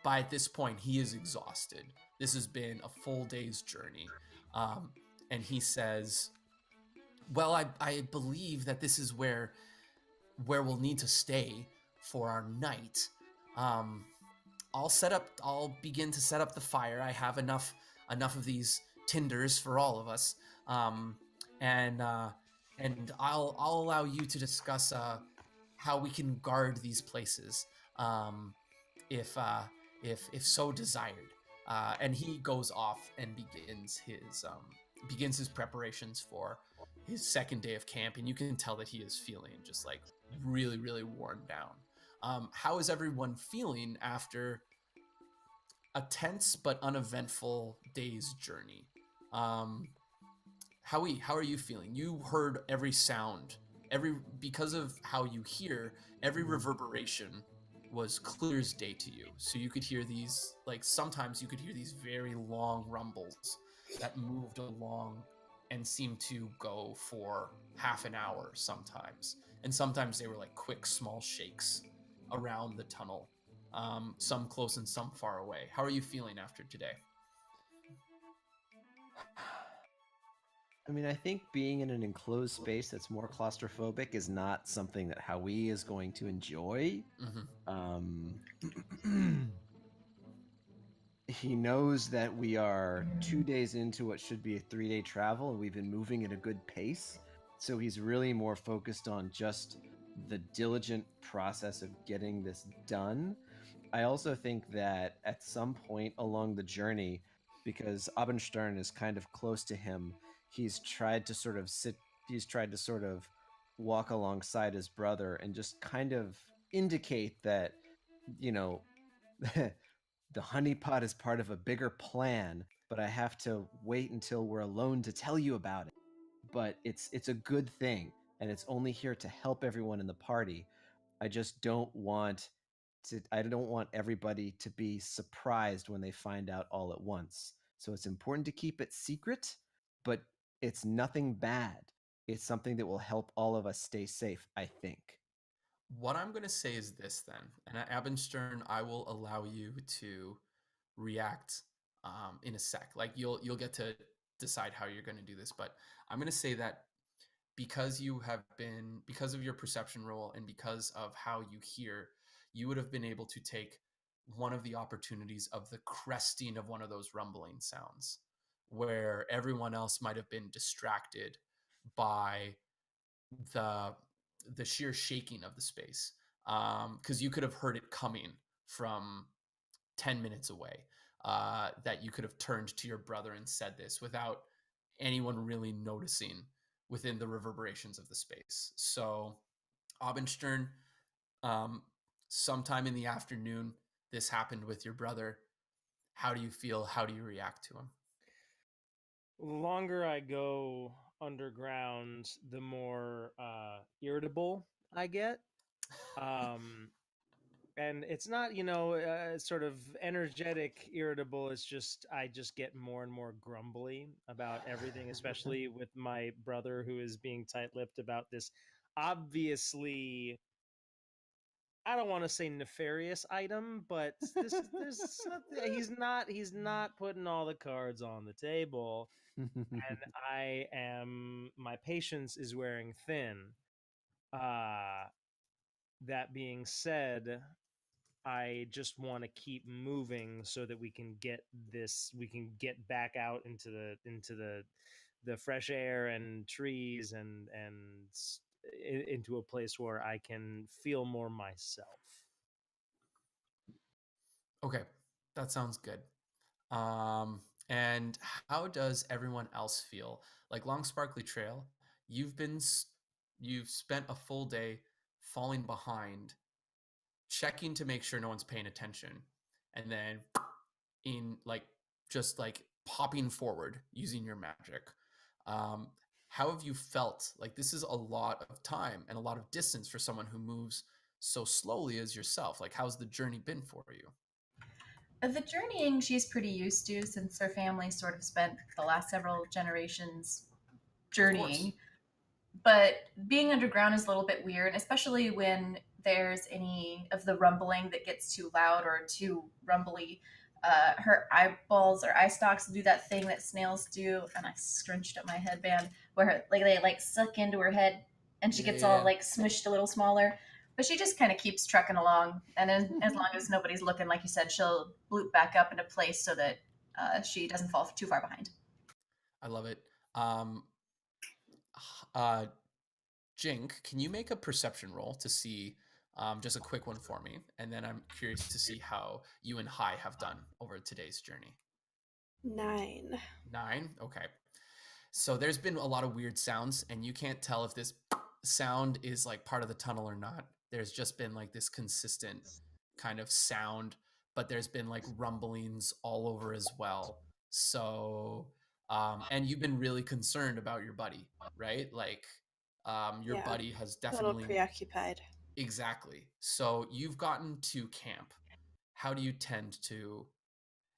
by this point, he is exhausted. This has been a full day's journey. Um, and he says, well, I believe that this is where we'll need to stay for our night. Um, I'll begin to set up the fire. I have enough of these tinders for all of us. Um, and I'll allow you to discuss how we can guard these places, if if so desired. And he goes off and begins his preparations for his second day of camp, and you can tell that he is feeling just like really, really worn down. How is everyone feeling after a tense but uneventful day's journey? Um, Howie, how are you feeling? You heard every sound, because of how you hear, every reverberation was clear as day to you. So you could hear these, like sometimes you could hear these very long rumbles that moved along and seemed to go for half an hour sometimes. And sometimes they were like quick, small shakes around the tunnel, some close and some far away. How are you feeling after today? I mean, I think being in an enclosed space that's more claustrophobic is not something that Howie is going to enjoy. He knows that we are 2 days into what should be a 3-day travel, and we've been moving at a good pace. So he's really more focused on just the diligent process of getting this done. I also think that at some point along the journey, because Abendstern is kind of close to him, he's tried to sort of walk alongside his brother and just kind of indicate that, you know, the honeypot is part of a bigger plan, but I have to wait until we're alone to tell you about it. But it's a good thing, and it's only here to help everyone in the party. I just don't want I don't want everybody to be surprised when they find out all at once. So it's important to keep it secret, but it's nothing bad. It's something that will help all of us stay safe, I think. What I'm going to say is this then, and Abendstern, I will allow you to react in a sec. Like you'll get to decide how you're going to do this, but I'm going to say that because of your perception roll and because of how you hear, you would have been able to take one of the opportunities of the cresting of one of those rumbling sounds, where everyone else might have been distracted by the the sheer shaking of the space, because you could have heard it coming from 10 minutes away, that you could have turned to your brother and said this without anyone really noticing within the reverberations of the space. So Abendstern, um, sometime in the afternoon, this happened with your brother. How do you feel? How do you react to him? longer I go underground, the more irritable I get. Um, and it's not, sort of energetic irritable. It's just I just get more and more grumbly about everything, especially with my brother who is being tight-lipped about this obviously, I don't want to say nefarious item, but there's something, he's not putting all the cards on the table, and my patience is wearing thin. Uh that being said, I just want to keep moving so that we can get back out into the fresh air and trees and into a place where I can feel more myself. Okay, that sounds good. And how does everyone else feel? Like Long Sparkly Trail, you've been you've spent a full day falling behind, checking to make sure no one's paying attention, and then in like just like popping forward using your magic. Um, how have you felt? Like this is a lot of time and a lot of distance for someone who moves so slowly as yourself. Like how's the journey been for you? The journeying she's pretty used to since her family sort of spent the last several generations Of course. journeying. But being underground is a little bit weird, especially when there's any of the rumbling that gets too loud or too rumbly. Her eyeballs or eye stalks do that thing that snails do, and I scrunched up my headband where like they like suck into her head, and she Yeah, gets yeah, all yeah. like smushed a little smaller. But she just kind of keeps trucking along, and as long as nobody's looking, like you said, she'll bloop back up into place so that she doesn't fall too far behind. I love it. Um, uh, Jink, can you make a perception roll to see just a quick one for me? And then I'm curious to see how you and Hai have done over today's journey. 9. 9? Okay. So there's been a lot of weird sounds, and you can't tell if this sound is like part of the tunnel or not. There's just been like this consistent kind of sound, but there's been like rumblings all over as well. So, and you've been really concerned about your buddy, right? Like, your Yeah, buddy has a little definitely, preoccupied. exactly. So you've gotten to camp. How do you tend to,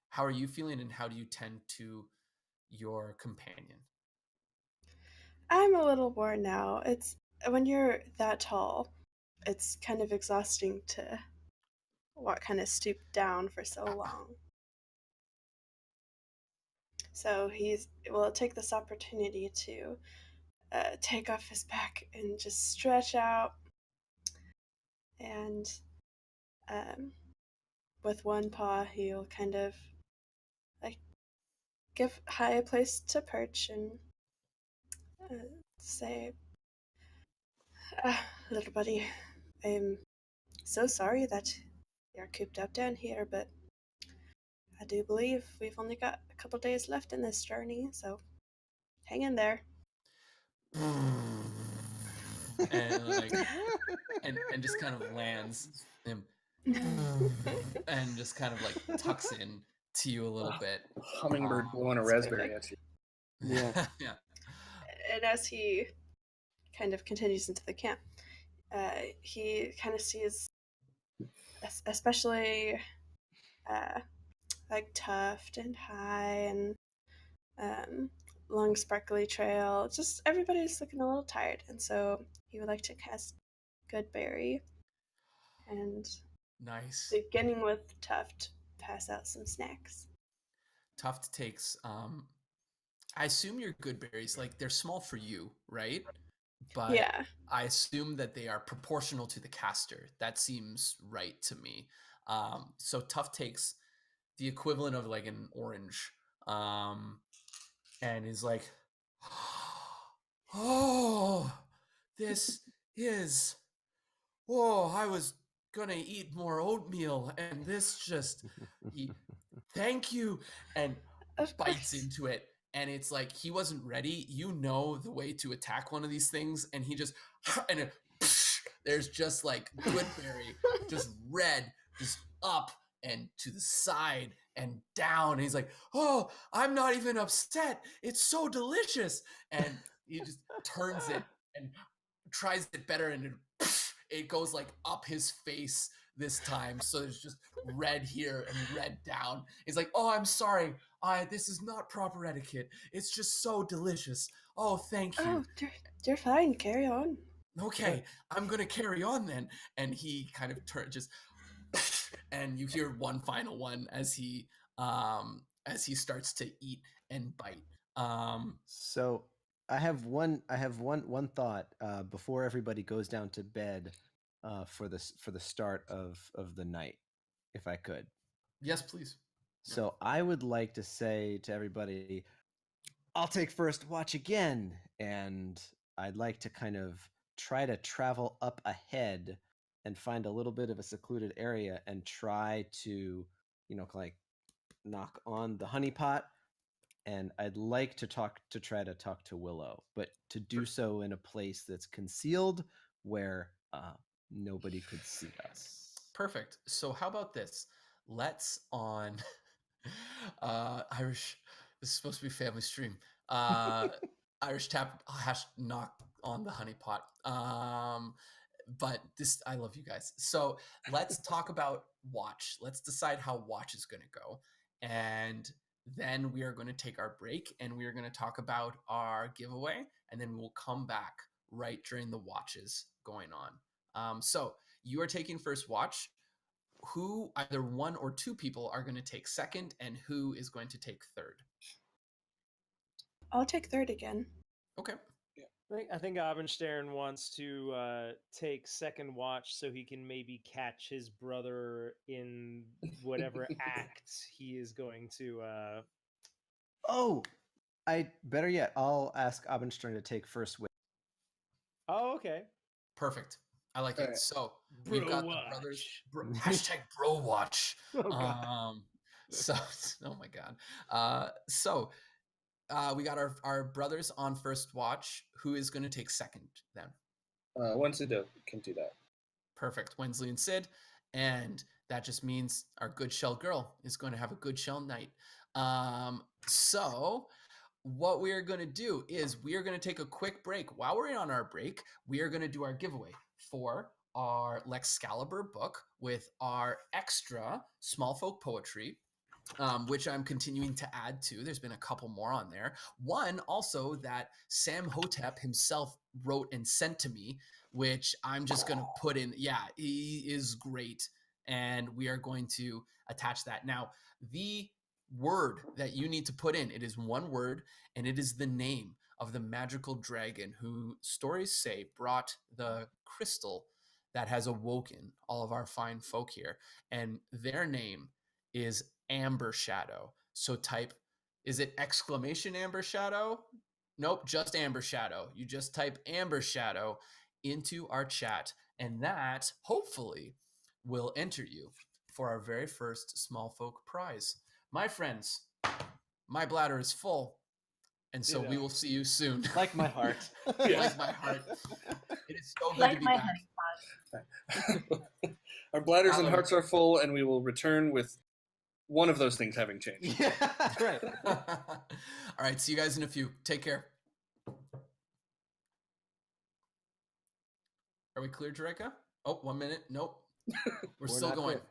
how are you feeling, and how do you tend to your companion? I'm a little worn now. It's when you're that tall, it's kind of exhausting to what kind of stoop down for so long. So he's will take this opportunity to take off his back and just stretch out, and um, with one paw he'll kind of like give High a place to perch and say, "Little buddy, I'm so sorry that you're cooped up down here, but I do believe we've only got a couple days left in this journey, so hang in there." And like and just kind of lands him and just kind of like tucks in to you a little bit. Hummingbird blowing a That's raspberry perfect. at you. Yeah. Yeah. And as he kind of continues into the camp, he kind of sees, especially uh, like Tuft and High and um, Long Sparkly Trail, just everybody's looking a little tired, and so he would like to cast Goodberry and, Nice. beginning with Tuft, pass out some snacks. Tuft takes I assume your good berries, like they're small for you, right? But Yeah, I assume that they are proportional to the caster. That seems right to me. So Tuft takes the equivalent of like an orange, um, and is like, oh, this is, oh, I was gonna eat more oatmeal, and this just, thank you, and of bites course. into it. And it's like he wasn't ready. You know the way to attack one of these things, and he just, and it, there's just like Goodberry, just red, just up, and to the side and down. And he's like, "Oh, I'm not even upset. It's so delicious." And he just turns it and tries it better, and it goes like up his face this time. So there's just red here and red down. He's like, "Oh, I'm sorry. This is not proper etiquette. It's just so delicious. Oh, thank you." Oh, you're fine. Carry on. Okay, I'm gonna carry on then. And he kind of just and you hear one final one as he starts to eat and bite. So I have one thought before everybody goes down to bed for the start of the night, if I could. Yes, please. So I would like to say to everybody, I'll take first watch again, and I'd like to kind of try to travel up ahead and find a little bit of a secluded area and try to, like knock on the honeypot. And I'd like to try to talk to Willow, but to do so in a place that's concealed where nobody could see us. Perfect. So how about this? Let's on Irish. This is supposed to be family stream. Irish tap hash knock on the honeypot. But this, I love you guys. So let's talk about watch. Let's decide how watch is going to go, and then we are going to take our break, and we are going to talk about our giveaway, and then we'll come back right during the watches going on. So you are taking first watch. Who, either one or two people, are going to take second, and who is going to take third? I'll take third again. Okay. I think Abendstern wants to take second watch so he can maybe catch his brother in whatever act he is going to. Oh, better yet, I'll ask Abendstern to take first. Oh, okay. Perfect. I like All it. right. So we've got the brothers. Hashtag bro watch. Oh, God. So, oh my God. So we got our brothers on first watch. Who is going to take second then? Wensley can do that. Perfect. Wensley and Sid. And that just means our good shell girl is going to have a good shell night. So what we are going to do is we are going to take a quick break. While we're on our break, we are going to do our giveaway for our Lexcalibur book with our extra Smallfolk poetry, which I'm continuing to add to. There's been a couple more on there. One also that Sam Hotep himself wrote and sent to me, which I'm just going to put in. Yeah, he is great. And we are going to attach that. Now, the word that you need to put in, it is one word, and it is the name of the magical dragon who, stories say, brought the crystal that has awoken all of our fine folk here. And their name is Amber Shadow. So type, is it exclamation Amber Shadow? Nope, just Amber Shadow. You just type Amber Shadow into our chat, and that hopefully will enter you for our very first Smallfolk prize. My friends, my bladder is full, and so we will see you soon. Like my heart. Like my heart. It is so good Like to be my back. honey. Our bladders and Tyler. hearts are full, and we will return with one of those things having changed. Yeah, right. All right, see you guys in a few. Take care. Are we clear, Jareka? Oh, 1 minute. Nope. We're still not going. clear.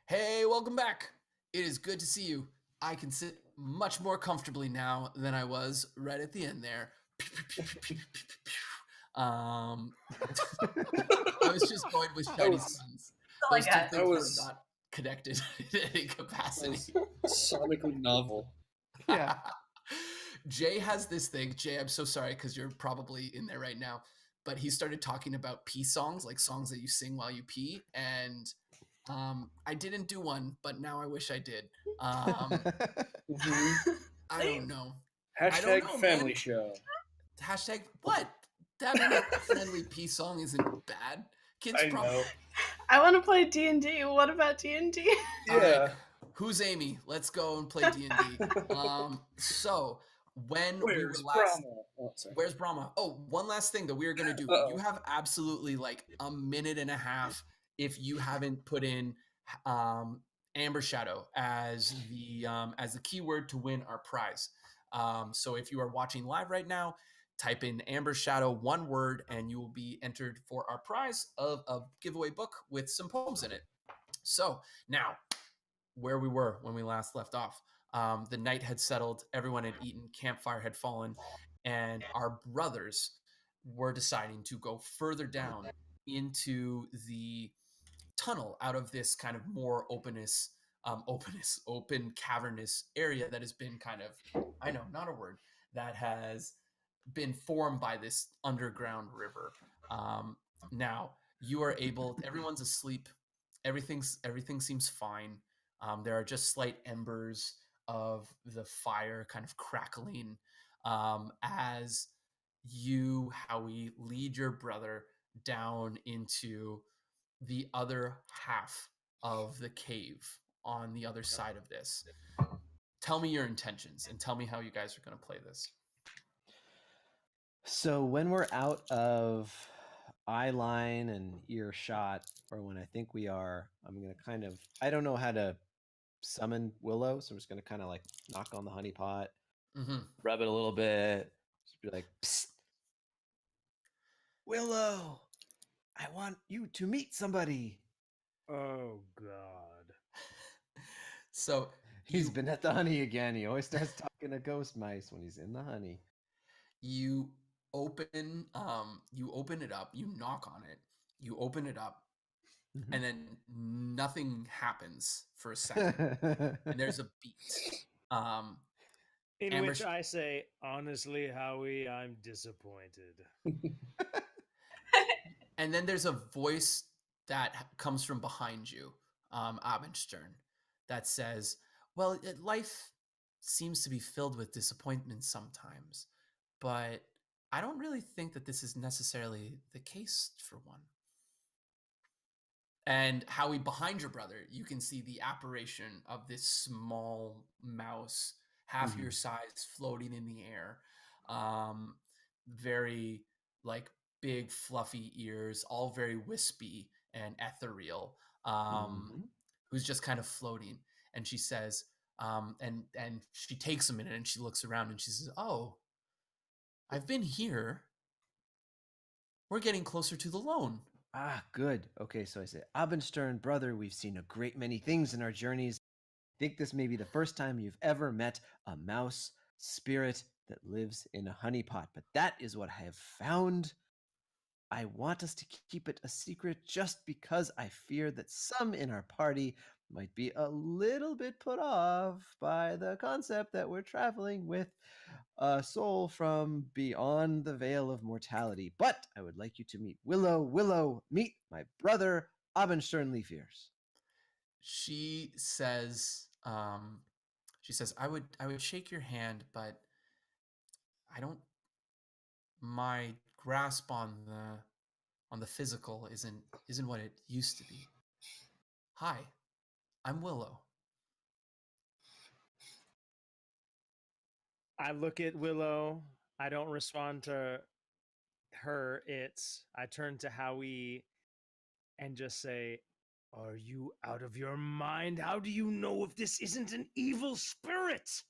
Hey, welcome back. It is good to see you. I can sit much more comfortably now than I was right at the end there. Um, I was just going with Shiny's was- puns. all I Those two got. things were was- not connected in any That capacity. was sonically novel. Yeah. Jay has this thing. Jay, I'm so sorry because you're probably in there right now. But he started talking about pee songs, like songs that you sing while you pee. And I didn't do one, but now I wish I did. Mhm. I don't know. Hashtag know, family man. show. Hashtag what? Having a friendly pee song isn't bad. Kids I probably. know. I want to play D&D. What about D&D? All right. Yeah. Who's Amy? Let's go and play D&D. So when we were Where's last Brahma? Oh, sorry. Where's Brahma? Oh, one last thing that we are going to do. Uh-oh. You have absolutely like a minute and a half if you haven't put in Amber Shadow as the keyword to win our prize. So if you are watching live right now, type in Amber Shadow, one word, and you will be entered for our prize of a giveaway book with some poems in it. So now, where we were when we last left off. The night had settled, everyone had eaten, campfire had fallen, and our brothers were deciding to go further down into the tunnel out of this kind of more open cavernous area that has been kind of, I know, not a word, that has been formed by this underground river. Um, Now you are able. Everyone's asleep. Everything seems fine. There are just slight embers of the fire kind of crackling as you, Howie, lead your brother down into the other half of the cave on the other side of this. Tell me your intentions and tell me how you guys are going to play this. So when we're out of eye line and earshot, or when I think we are, I'm gonna kind of, I don't know how to summon Willow, so I'm just gonna kind of like knock on the honey pot, Mm-hmm. rub it a little bit, just be like, Psst, Willow, I want you to meet somebody. Oh God. So He's you been at the honey again. He always starts talking to ghost mice when he's in the honey. you open it up, you knock on it, you open it up, Mhm. and then nothing happens for a second, and there's a beat. In Amber, which I say, honestly, Howie, I'm disappointed. and then there's a voice that comes from behind you, Abendstern, that says, "Well, life seems to be filled with disappointment sometimes, but I don't really think that this is necessarily the case for one." And Howie, behind your brother, you can see the apparition of this small mouse, half your size, floating in the air. Very like big, fluffy ears, all very wispy and ethereal. Mhm. Who's just kind of floating. And she says, and she takes a minute and she looks around and she says, "Oh, I've been here. We're getting closer to the lone." Ah, good. Okay, so I say, Abendstern, brother, we've seen a great many things in our journeys. I think this may be the first time you've ever met a mouse spirit that lives in a honeypot, but that is what I have found. I want us to keep it a secret just because I fear that some in our party might be a little bit put off by the concept that we're traveling with a soul from beyond the veil of mortality. But I would like you to meet Willow. Willow, meet my brother, Abendstern Leafears. She says, I would shake your hand, but I don't. My grasp on the physical isn't what it used to be. Hi, I'm Willow. I look at Willow. I don't respond to her. I turn to Howie and just say, "Are you out of your mind? How do you know if this isn't an evil spirit?"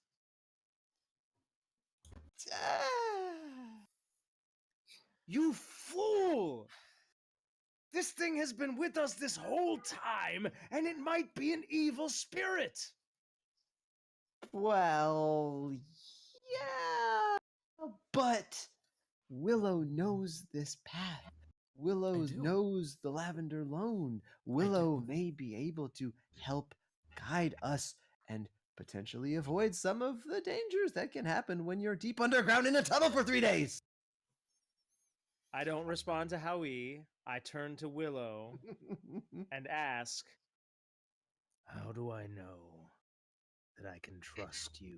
You fool! This thing has been with us this whole time, and it might be an evil spirit. Well, yeah, but Willow knows this path. Willow do. knows the Lavender Lone. Willow may be able to help guide us and potentially avoid some of the dangers that can happen when you're deep underground in a tunnel for 3 days. I don't respond to Howie. I turn to Willow and ask, How do I know that I can trust you?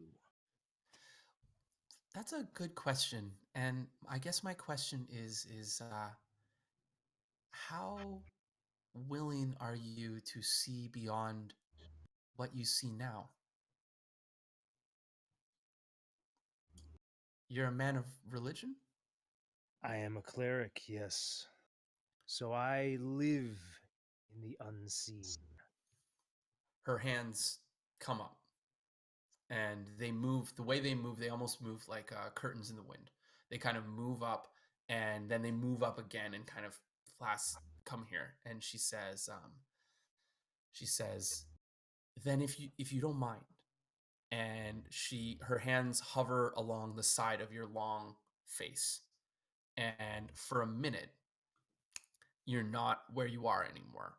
That's a good question, and I guess my question is how willing are you to see beyond what you see now? You're a man of religion? I am a cleric, yes. So I live in the unseen. Her hands come up and they move. The way they move, they almost move like curtains in the wind. They kind of move up and then they move up again and kind of come here. And she says, then if you don't mind, and her hands hover along the side of your long face, and for a minute you're not where you are anymore,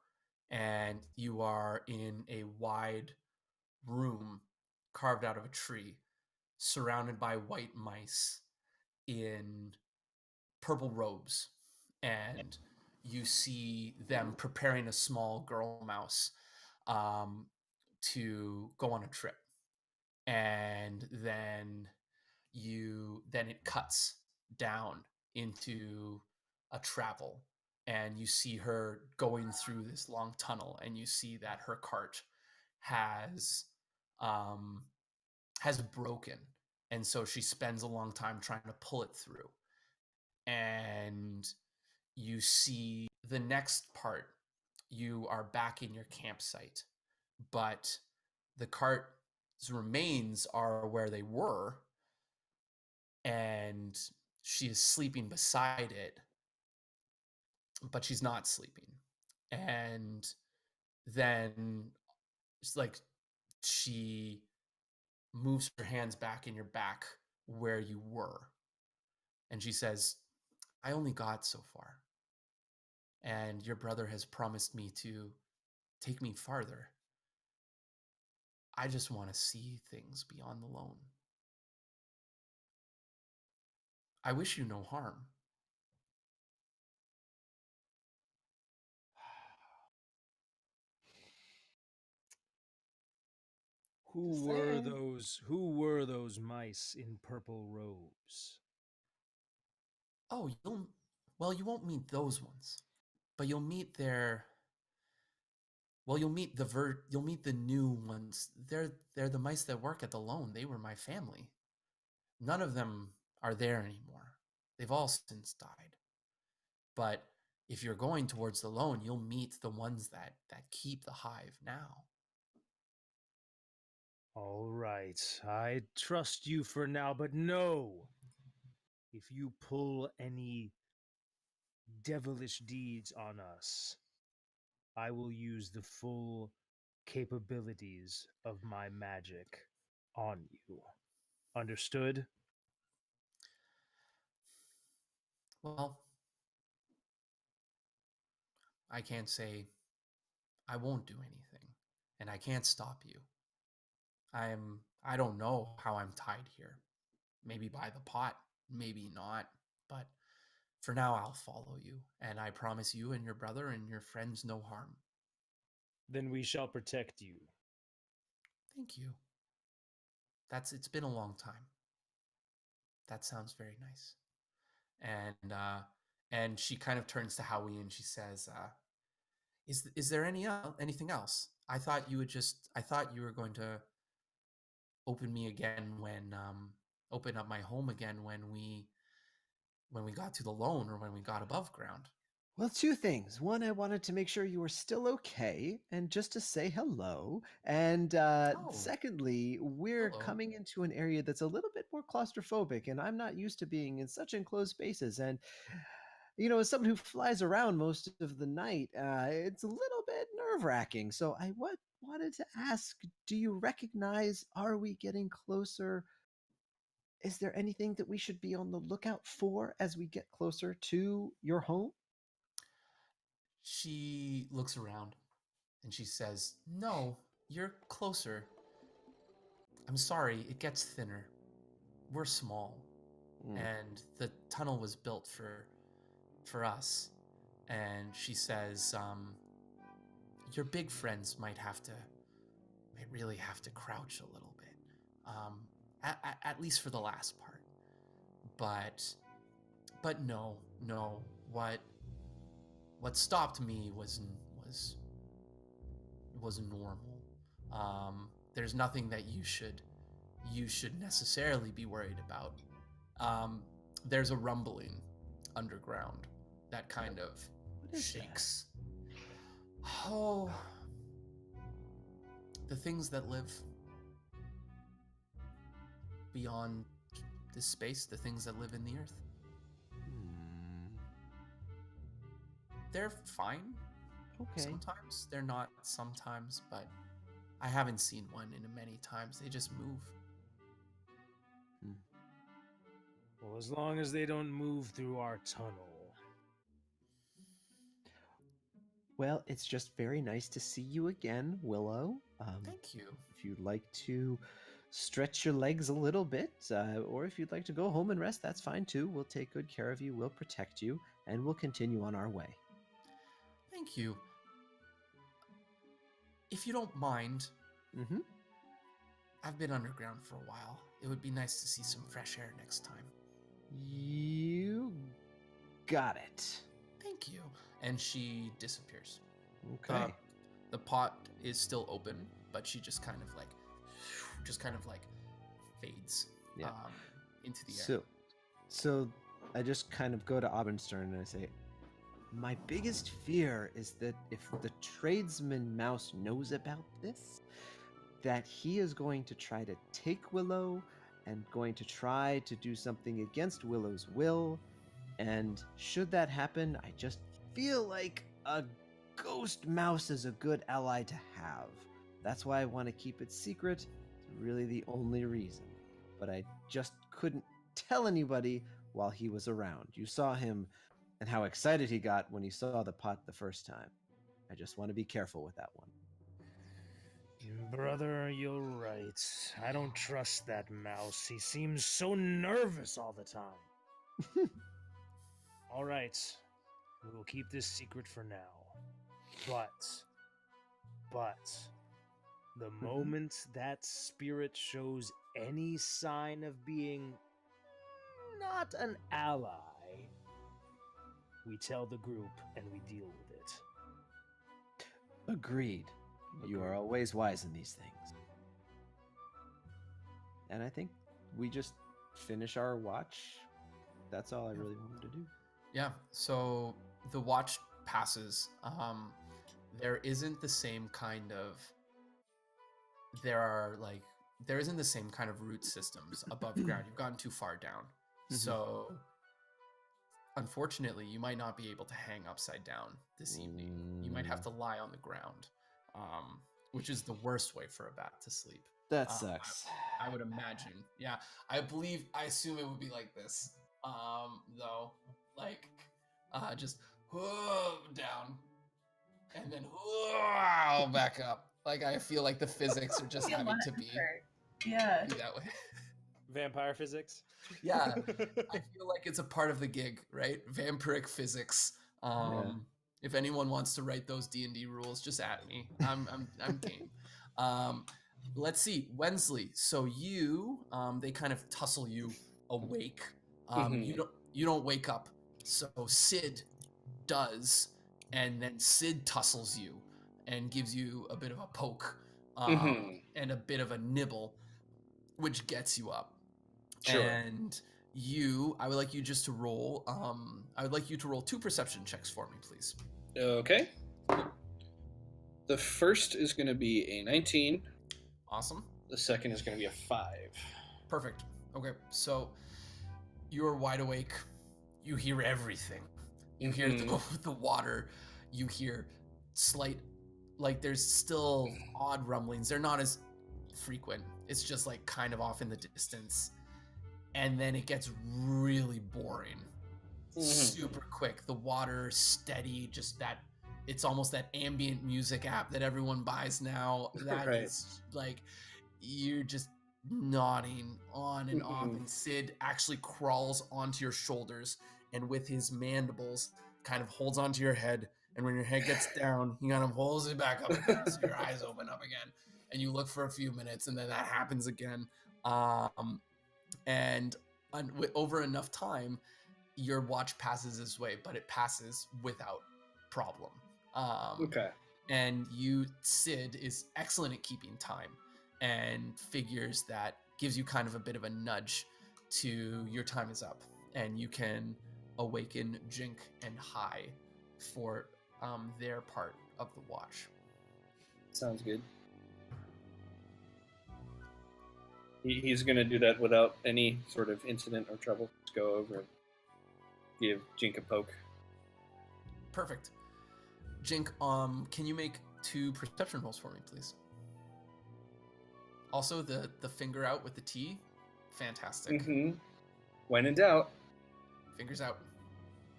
and you are in a wide room carved out of a tree, surrounded by white mice in purple robes, and you see them preparing a small girl mouse um, to go on a trip. And then it cuts down into a travel, and you see her going through this long tunnel, and you see that her cart has um has broken, and so she spends a long time trying to pull it through. And you see the next part, you are back in your campsite, but the cart's remains are where they were, and she is sleeping beside it, but she's not sleeping. And then it's like she moves her hands back in your back where you were, and she says, I only got so far, and your brother has promised me to take me farther. I just want to see things beyond the lone. I wish you no harm. Who were those mice in purple robes? Oh, you won't meet those ones, but you'll meet you'll meet the new ones. They're the mice that work at the Lone. They were my family. None of them are there anymore. They've all since died. But if you're going towards the Lone, you'll meet the ones that keep the hive now. All right, I trust you for now, but no. If you pull any devilish deeds on us, I will use the full capabilities of my magic on you. Understood? Well, I can't say I won't do anything, and I can't stop you. I don't know how I'm tied here. Maybe by the pot, maybe not, but for now I'll follow you, and I promise you and your brother and your friends no harm. Then we shall protect you. Thank you. It's been a long time. That sounds very nice. And she kind of turns to Howie and she says, is there anything else? I thought you were going to open me again when open up my home again when we got to the Lone, or when we got above ground. Well, two things. One, I wanted to make sure you were still okay, and just to say hello. And secondly, we're hello. coming into an area that's a little bit more claustrophobic, and I'm not used to being in such enclosed spaces. And as someone who flies around most of the night, it's a little bit nerve-wracking. So I wanted to ask, do you recognize, are we getting closer? Is there anything that we should be on the lookout for as we get closer to your home? She looks around and she says, "No, you're closer. I'm sorry, it gets thinner. We're small, and the tunnel was built for us." And she says, "Your big friends might really have to crouch a little bit, at least for the last part. But no, what stopped me was normal. There's nothing that you should necessarily be worried about. There's a rumbling underground that kind of shakes. Oh, the things that live beyond this space, the things that live in the earth. They're fine. Okay. Sometimes they're not sometimes, but I haven't seen one in many times. They just move. Well, as long as they don't move through our tunnel. Well, it's just very nice to see you again, Willow. Thank you. If you'd like to stretch your legs a little bit, or if you'd like to go home and rest, that's fine too. We'll take good care of you, we'll protect you, and we'll continue on our way. Thank you. If you don't mind, I've been underground for a while. It would be nice to see some fresh air next time. You got it. Thank you. And she disappears. Okay. The pot is still open, but she just kind of like fades into the air. So I just kind of go to Abendstern and I say, my biggest fear is that if the tradesman mouse knows about this, that he is going to try to take Willow and going to try to do something against Willow's will. And should that happen, I just feel like a ghost mouse is a good ally to have. That's why I want to keep it secret. It's really the only reason. But I just couldn't tell anybody while he was around. You saw him and how excited he got when he saw the pot the first time. I just want to be careful with that one. Brother, you're right. I don't trust that mouse. He seems so nervous all the time. All right. We will keep this secret for now. But the moment that spirit shows any sign of being not an ally, we tell the group and we deal with it. Agreed. You are always wise in these things. And I think we just finish our watch. That's all I really wanted to do. Yeah, so the watch passes. There isn't the same kind of root systems above ground. You've gotten too far down. So unfortunately, you might not be able to hang upside down this evening. You might have to lie on the ground, which is the worst way for a bat to sleep. That sucks. I would imagine. Yeah, I assume it would be like this, though. Like, just down, and then back up. Like, I feel like the physics are just having to be that way. Vampire physics. Yeah, I feel like it's a part of the gig, right? Vampiric physics. If anyone wants to write those D&D rules, just at me. I'm game. Let's see, Wensley. So you, they kind of tussle you awake. You don't wake up. So Sid does, and then Sid tussles you and gives you a bit of a poke and a bit of a nibble, which gets you up. Sure. And I would like you just to roll. I would like you to roll 2 perception checks for me, please. Okay. The first is going to be a 19. Awesome. The second is going to be a 5. Perfect. Okay, so you're wide awake. You hear everything. You hear the water. You hear slight, like there's still odd rumblings. They're not as frequent. It's just like kind of off in the distance. And then it gets really boring. Super quick. The water steady, just that it's almost that ambient music app that everyone buys now. That Right. is like you're just nodding on and off, and Sid actually crawls onto your shoulders and with his mandibles kind of holds onto your head, and when your head gets down, he kind of pulls it back up again, so your eyes open up again, and you look for a few minutes, and then that happens again. And over enough time, your watch passes this way, but it passes without problem. Okay. And Sid is excellent at keeping time and figures that gives you kind of a bit of a nudge to your time is up, and you can awaken Jink and Hai for their part of the watch. Sounds good. He's going to do that without any sort of incident or trouble. Just go over and give Jink a poke. Perfect. Jink, can you make 2 perception rolls for me, please? Also, the finger out with the T, fantastic. When in doubt. Fingers out.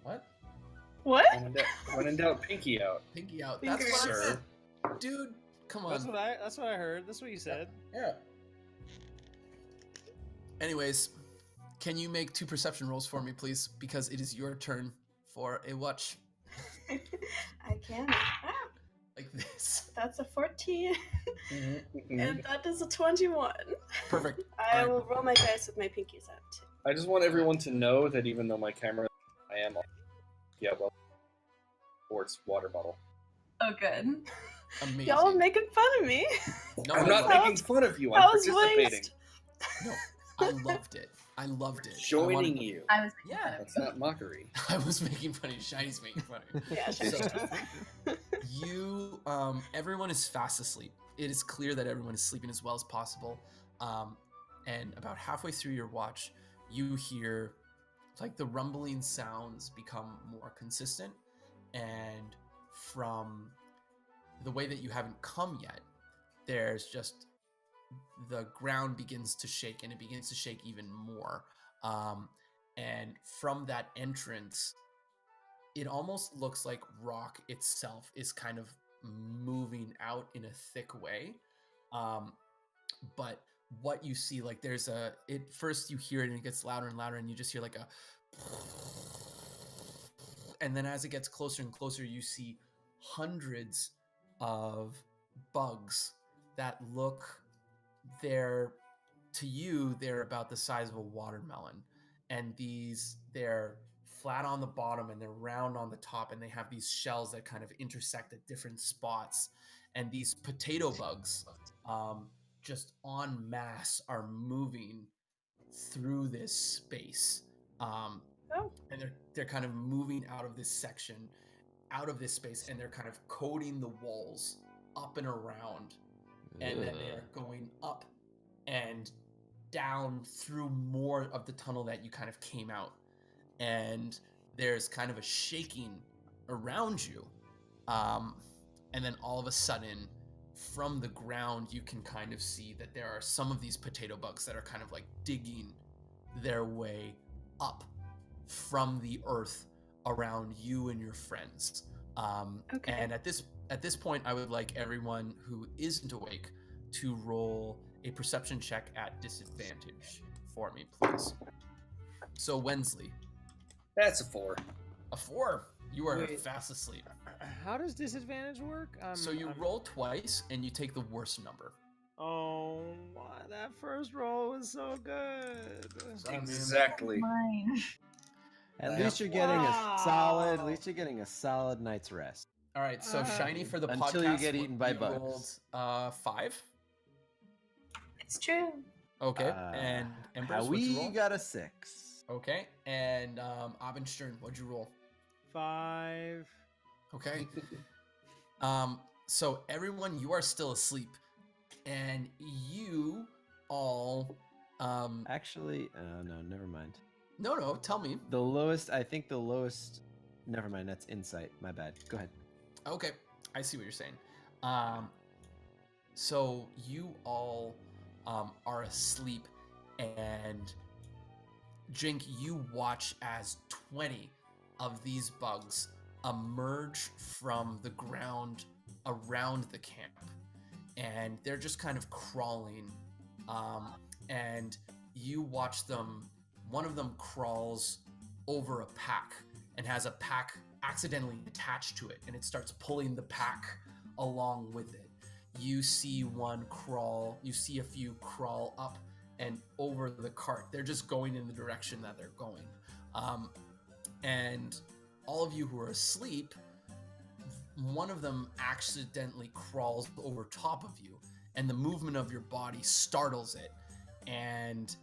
What? What? When in doubt, pinky out. Pinky out. Finger That's what I out. said. Dude, come on. That's what I heard. That's what you said. Yeah. Anyways, can you make 2 perception rolls for me, please? Because it is your turn for a watch. I can. Ah, Like this. that's a 14. Mm-hmm. And that is a 21. Perfect. I Alright. will roll my dice with my pinkies out too. I just want everyone to know that even though my camera, I am sports water bottle. Oh, good. Amazing. Y'all are making fun of me. No, I'm I not loved making fun of you. I'm I was participating. waste. No, I loved it. I loved it. Joining you. I was making Yeah. fun of That's not mockery. I was making fun of you. Shiny's making fun of you. Yeah, sure. So, you, everyone is fast asleep. It is clear that everyone is sleeping as well as possible. And about halfway through your watch, you hear like the rumbling sounds become more consistent. And from the way that you haven't come yet, there's just the ground begins to shake, and it begins to shake even more. And from that entrance, it almost looks like rock itself is kind of moving out in a thick way. But what you see, like first you hear it and it gets louder and louder, and you just hear like a, and then as it gets closer and closer, you see hundreds of bugs that they're about the size of a watermelon, and they're flat on the bottom and they're round on the top, and they have these shells that kind of intersect at different spots, and these potato bugs just en masse are moving through this space, and they're kind of moving out of this section, out of this space, and they're kind of coating the walls up and around, and then they're going up and down through more of the tunnel that you kind of came out, and there's kind of a shaking around you, and then all of a sudden from the ground you can kind of see that there are some of these potato bugs that are kind of like digging their way up from the earth around you and your friends. Okay. And at this point, I would like everyone who isn't awake to roll a perception check at disadvantage for me, please. So Wensley, That's a 4. a 4. You are Wait. fast asleep. How does disadvantage work? So you roll twice and you take the worst number. Oh, that first roll was so good. Exactly. Mine. At least you're getting a solid. At least you're getting a solid night's rest. All right, so Shiny for the Until podcast. you get eaten by you bugs. rolled 5. It's true. Okay, and Empress, How what'd you we roll? got a 6. Okay, and Abendstern, what'd you roll? 5. Okay. So everyone, you are still asleep, and you all Actually, no, never mind. no, tell me. The lowest, I think the lowest never mind. That's insight. My bad. Go ahead. Okay, I see what you're saying. So you all are asleep, and Jink, you watch as 20 of these bugs emerge from the ground around the camp, and they're just kind of crawling. And you watch them. One of them crawls over a pack and has a pack accidentally attached to it, and it starts pulling the pack along with it. You see one crawl. You see a few crawl up and over the cart. They're just going in the direction that they're going. And all of you who are asleep, one of them accidentally crawls over top of you, and the movement of your body startles it. And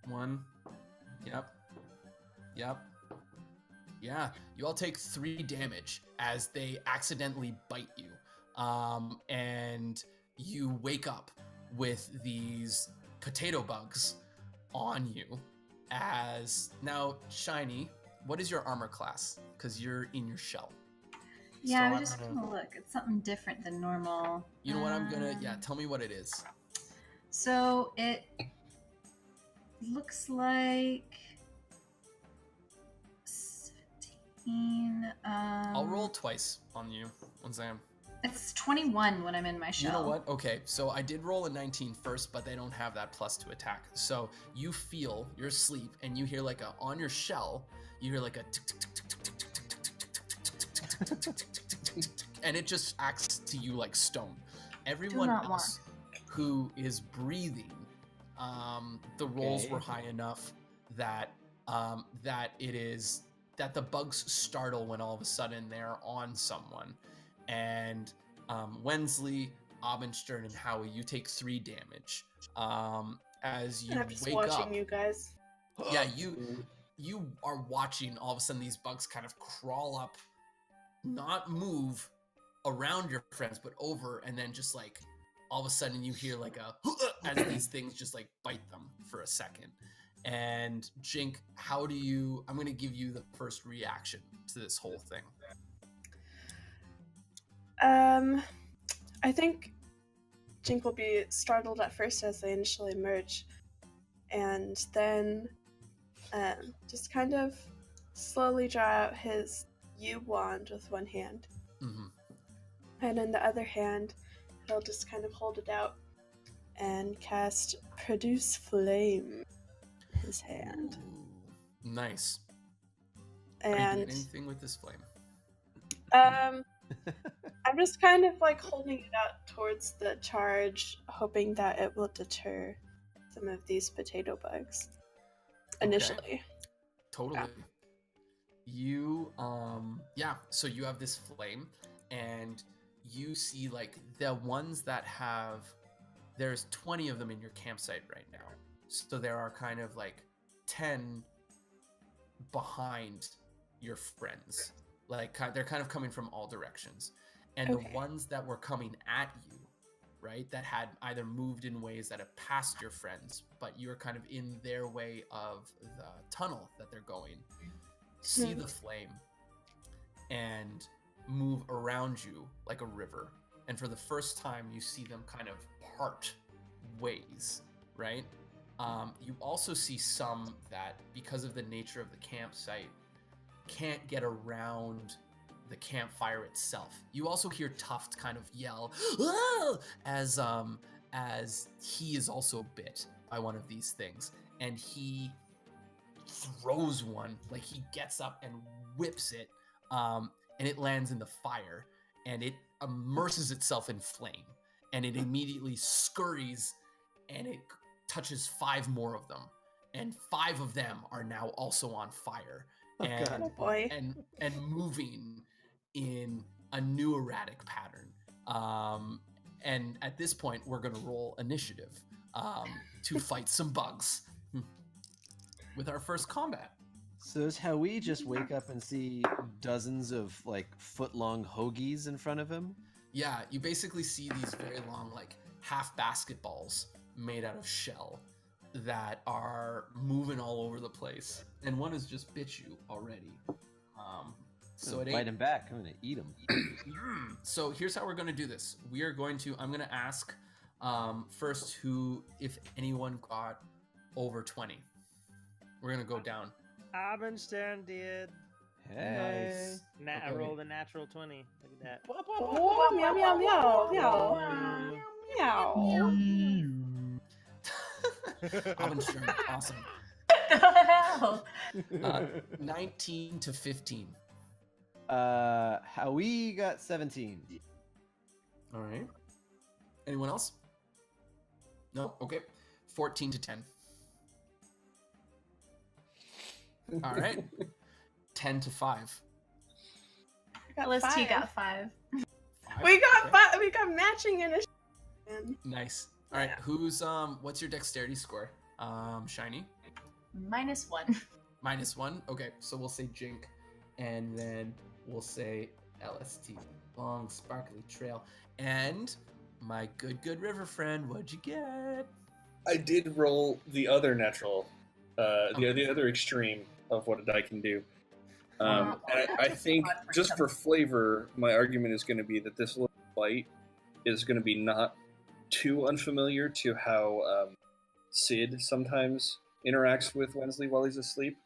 one, yep, yeah. You all take 3 damage as they accidentally bite you. And you wake up with these potato bugs on you. As now, Shiny, what is your armor class? Because you're in your shell. Yeah, I So was just gonna look. It's something different than normal. You know what I'm gonna? Yeah, tell me what it is. So it looks like 17. I'll roll twice on you once I am. It's 21 when I'm in my shell. You know what? Okay, so I did roll a 19 first, but they don't have that plus to attack. So you feel you're asleep, and you hear like a on your shell. You hear like a tick tick tick tick tick tick tick tick tick tick tick tick tick tick tick, and it just acts to you like stone. Everyone else who is breathing, the rolls were high enough that that the bugs startle when all of a sudden they're on someone. And Wensley, Abendstern, and Howie, you take 3 damage as you I'm just wake watching up. you guys. Yeah, you are watching. All of a sudden, these bugs kind of crawl up, not move around your friends, but over, and then just like all of a sudden you hear like a as these things just like bite them for a second. And Jink, how do you? I'm going to give you the first reaction to this whole thing. I think Jink will be startled at first as they initially emerge, and then just kind of slowly draw out his yew wand with one hand. Mm-hmm. And in the other hand, he'll just kind of hold it out and cast Produce Flame in his hand. Ooh, nice. And are you doing anything with this flame? I'm just kind of like holding it out towards the charge, hoping that it will deter some of these potato bugs initially. Okay. Totally. You so you have this flame, and you see like the ones that have, there's 20 of them in your campsite right now. So there are kind of like 10 behind your friends. Like they're kind of coming from all directions. And the ones that were coming at you, right, that had either moved in ways that have passed your friends, but you're kind of in their way of the tunnel that they're going, see the flame and move around you like a river. And for the first time, you see them kind of part ways, right? You also see some that, because of the nature of the campsite, can't get around the campfire itself. You also hear Tuft kind of yell as he is also bit by one of these things, and he throws one, like he gets up and whips it, and it lands in the fire, and it immerses itself in flame, and it immediately scurries, and it touches 5 more of them, and 5 of them are now also on fire. And moving in a new erratic pattern. And at this point, we're going to roll initiative to fight some bugs with our first combat. So is how we just wake up and see dozens of like foot-long hoagies in front of him? Yeah, you basically see these very long, like half basketballs made out of shell. that are moving all over the place, and one has just bit you already. So it Bite ain't. him back. I'm gonna eat him. So here's how we're going to do this. We are going to. I'm going to ask first who, if anyone got over 20. We're going to go down. Abendstern did. Hey. I rolled a natural 20. Look at that. Oh, meow, meow, meow, meow, meow. Abendstern, awesome. What the hell? 19 to 15. Howie got 17. All right. Anyone else? No? Okay. 14 to 10. All right. 10 to 5. LST got 5. We got five. We got matching in a. Nice. All right. Who's what's your dexterity score? Shiny? -1. -1. Okay. So we'll say Jink, and then we'll say LST. Long sparkly trail. And my good river friend, what'd you get? I did roll the other natural, the other extreme of what a die can do. And I think, just for flavor, my argument is going to be that this little bite is going to be not too unfamiliar to how Sid sometimes interacts with Wensley while he's asleep.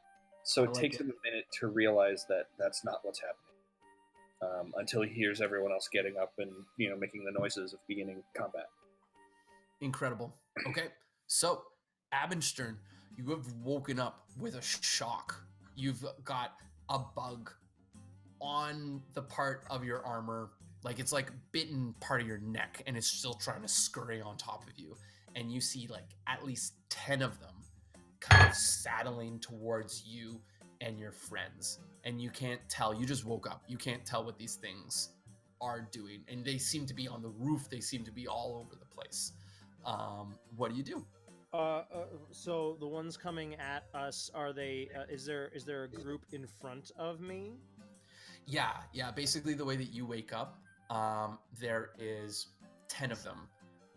So it takes him a minute to realize that that's not what's happening, until he hears everyone else getting up and making the noises of beginning combat. Incredible. Okay, so Abendstern, you have woken up with a shock. You've got a bug on the part of your armor, like it's like bitten part of your neck, and it's still trying to scurry on top of you. And you see like at least 10 of them kind of saddling towards you and your friends. And you can't tell. You just woke up. You can't tell what these things are doing. And they seem to be on the roof. They seem to be all over the place. What do you do? So the ones coming at us, are they? Is there a group in front of me? Yeah. Basically, the way that you wake up, there is 10 of them,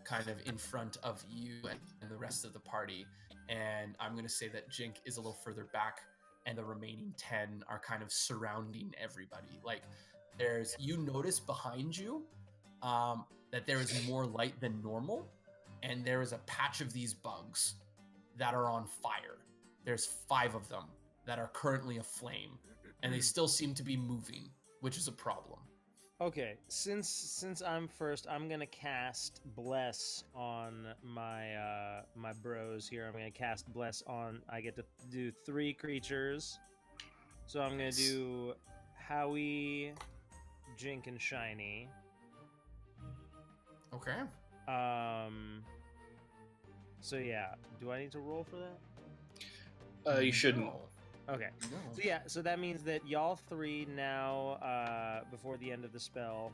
kind of in front of you and the rest of the party. And I'm going to say that Jink is a little further back, and the remaining 10 are kind of surrounding everybody. Like, you notice behind you that there is more light than normal. And there is a patch of these bugs that are on fire. There's 5 of them that are currently aflame, and they still seem to be moving, which is a problem. Okay, since I'm first, I'm gonna cast Bless on my my bros here. I'm gonna cast Bless on. I get to do 3 creatures, so I'm gonna do Howie, Jink, and Shiny. Okay. So yeah, do I need to roll for that? You shouldn't. No. Okay. No. So yeah, so that means that y'all 3 now, before the end of the spell,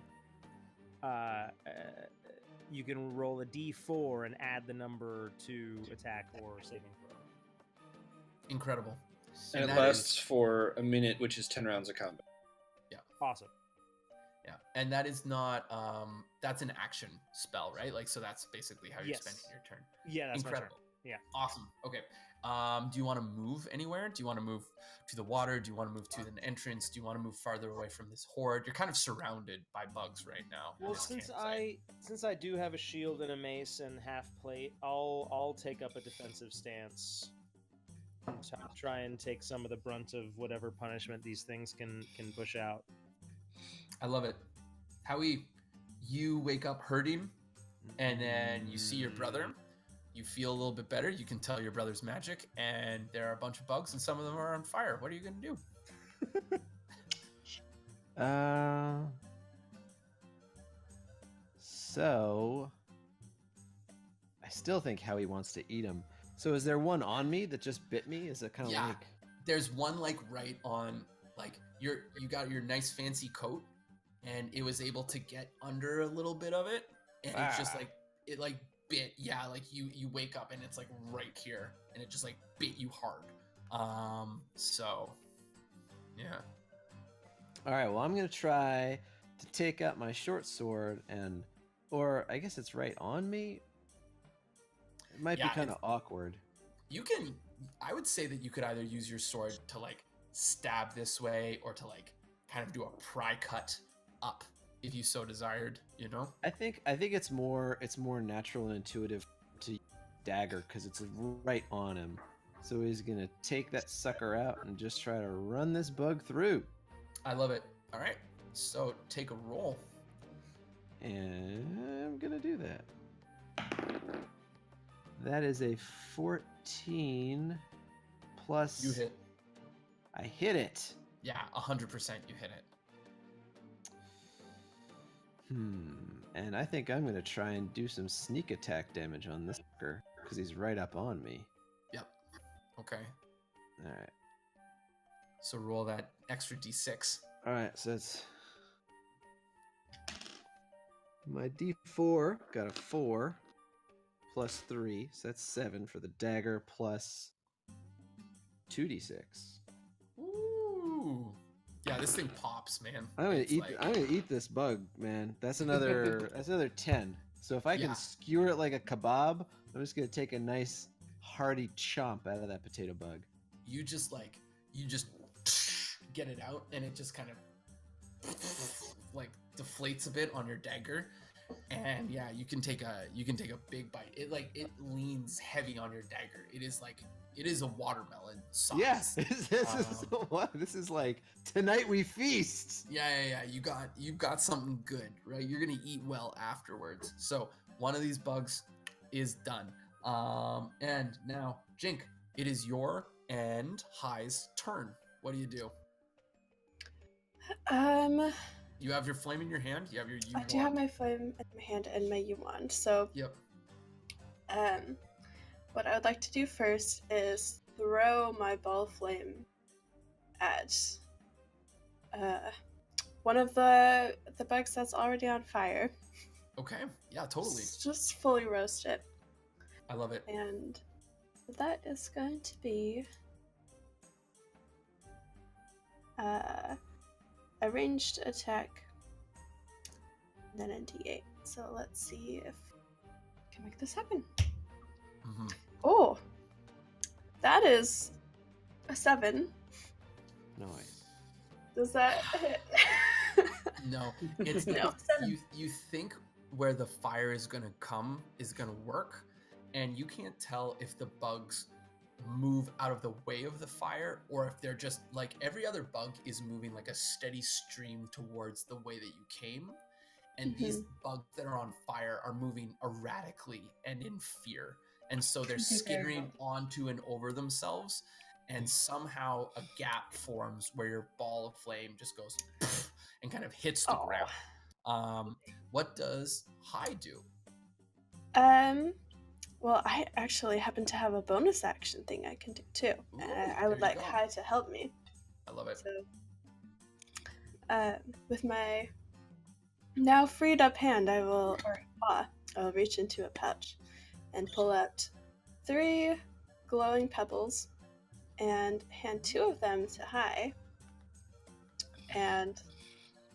you can roll a d4 and add the number to attack or saving throw. Incredible. And it that lasts for a minute, which is 10 rounds of combat. Awesome. Yeah, and that is not that's an action spell, right? Like, so that's basically how you're Yes. spending your turn. Yeah, that's Incredible. my turn. Yeah. Awesome. Okay. Do you want to move anywhere? Do you want to move to the water? Do you want to move to an entrance? Do you want to move farther away from this horde? You're kind of surrounded by bugs right now. in Well, this since I do have a shield and a mace and half plate, I'll take up a defensive stance. To try and take some of the brunt of whatever punishment these things can push out. I love it. Howie, you wake up hurting, and then you see your brother. You feel a little bit better. You can tell your brother's magic, and there are a bunch of bugs, and some of them are on fire. What are you going to do? So I still think Howie wants to eat him. So is there one on me that just bit me? Is it kind of Yeah. like There's one like right on, like you got your nice fancy coat, and it was able to get under a little bit of it, and it's just like it like bit. Yeah, like you wake up and it's like right here, and it just like bit you hard. So yeah. All right, well, I'm going to try to take out my short sword or I guess it's right on me. It might be Yeah, kind of awkward. You can. I would say that you could either use your sword to like stab this way, or to like kind of do a pry cut up, if you so desired. You know. I think it's more natural and intuitive to use dagger because it's right on him. So he's gonna take that sucker out and just try to run this bug through. I love it. All right. So take a roll. And I'm gonna do that. That is a 14 plus. You hit. I hit it. Yeah, 100% you hit it. And I think I'm gonna try and do some sneak attack damage on this sucker because he's right up on me. Yep. Okay. All right. So roll that extra d6. All right. So it's my D4 got a 4 plus 3, so that's 7 for the dagger plus 2d6. Ooh. Yeah, this thing pops, man. I'm gonna It's eat. like- I'm gonna eat this bug, man. That's another. That's another 10. So if I can Yeah. skewer it like a kebab, I'm just gonna take a nice hearty chomp out of that potato bug. You just get it out, and it just kind of like deflates a bit on your dagger. And yeah, you can take a big bite. It leans heavy on your dagger. It is a watermelon size. Yes, this is like tonight we feast. Yeah. You got something good, right? You're gonna eat well afterwards. So one of these bugs is done. And now, Jink, it is your and High's turn. What do you do? You have your flame in your hand. You have your U I do have my flame in my hand and my U wand. So, Yep. what I would like to do first is throw my ball of flame at one of the bugs that's already on fire. Okay. Yeah, totally. Just fully roast it, I love it. and that is going to be a ranged attack, then a D8. So let's see if I can make this happen. Hmm. Oh, that is a 7. Nice. Does that hit? No, it's No. you think where the fire is gonna come is gonna work, and you can't tell if the bugs move out of the way of the fire, or if they're just like every other bug is moving like a steady stream towards the way that you came, and these bugs that are on fire are moving erratically and in fear, and so they're Be very skittering bumpy. onto and over themselves, and Mm-hmm. somehow a gap forms where your ball of flame just goes and kind of hits the Oh. ground. What does High do? Well, I actually happen to have a bonus action thing I can do too. Ooh, I there would you like go. Hai to help me. I love it. So, with my now freed up hand, I will reach into a pouch and pull out 3 glowing pebbles and hand 2 of them to Hai. And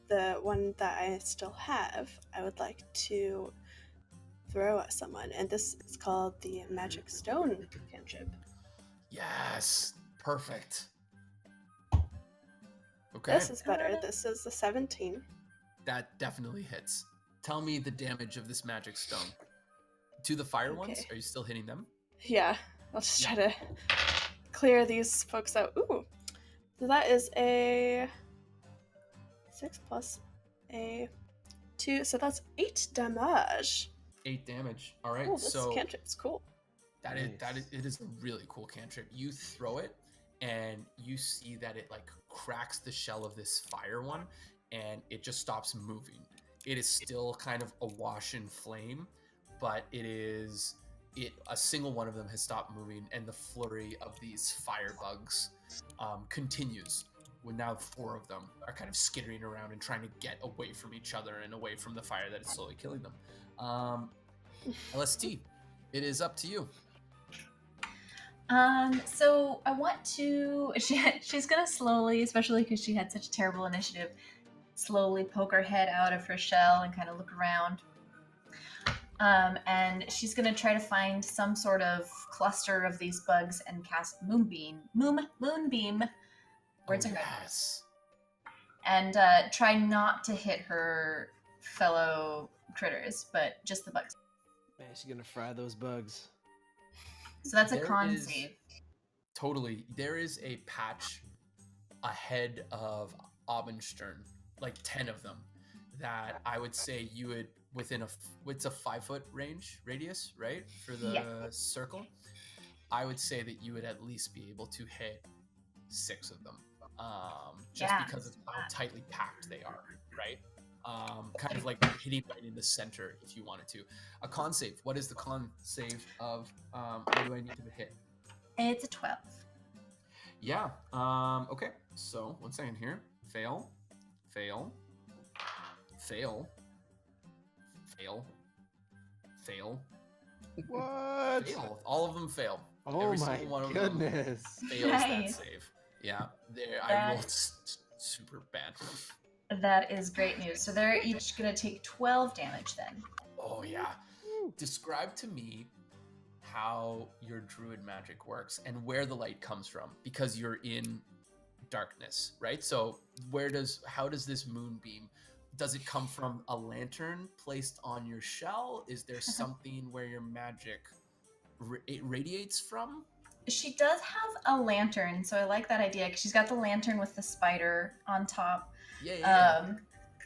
the one that I still have, I would like to throw at someone, and this is called the Magic Stone cantrip. Yes, perfect. Okay, This is better. This is a 17. that definitely hits. Tell me the damage of this magic stone. To the fire ones, Okay. are you still hitting them? Yeah, I'll just try to clear these folks out. Ooh, so that is a 6 plus a 2, so that's 8 damage. 8 damage. All right, Oh, this so cantrip's cool. it is a really cool cantrip. You throw it, and you see that it like cracks the shell of this fire one, and it just stops moving. It is still kind of awash in flame, but a single one of them has stopped moving, and the flurry of these fire bugs continues. When now 4 of them are kind of skittering around and trying to get away from each other and away from the fire that is slowly killing them. LST, it is up to you. So I want to. She's gonna slowly, especially because she had such terrible initiative, slowly poke her head out of her shell and kind of look around. And she's going to try to find some sort of cluster of these bugs and cast Moonbeam. Moonbeam. Words are hard. Yes. And try not to hit her fellow critters, but just the bugs. Man, she's gonna fry those bugs. So that's a There con is- save. Totally. There is a patch ahead of Abendstern, like 10 of them, that I would say you would within it's a 5-foot radius, right? For the Yeah. circle. I would say that you would at least be able to hit 6 of them. Just Yeah. because of how tightly packed they are, right? Kind of like hitting right in the center if you wanted to. A con save. What is the con save of what do I need to hit? It's a 12. Yeah. Okay. So 1 second here. Fail. Fail. Fail. Fail. Fail. What? Fail. All of them fail. Oh Every my single one of them goodness. fails Nice. that save. Yeah. There. I That- rolled super bad. That is great news. So they're each going to take 12 damage then. Oh yeah. Describe to me how your druid magic works and where the light comes from, because you're in darkness, right? So how does this moonbeam, does it come from a lantern placed on your shell? Is there something where your magic it radiates from? She does have a lantern, so I like that idea because she's got the lantern with the spider on top. Yeah.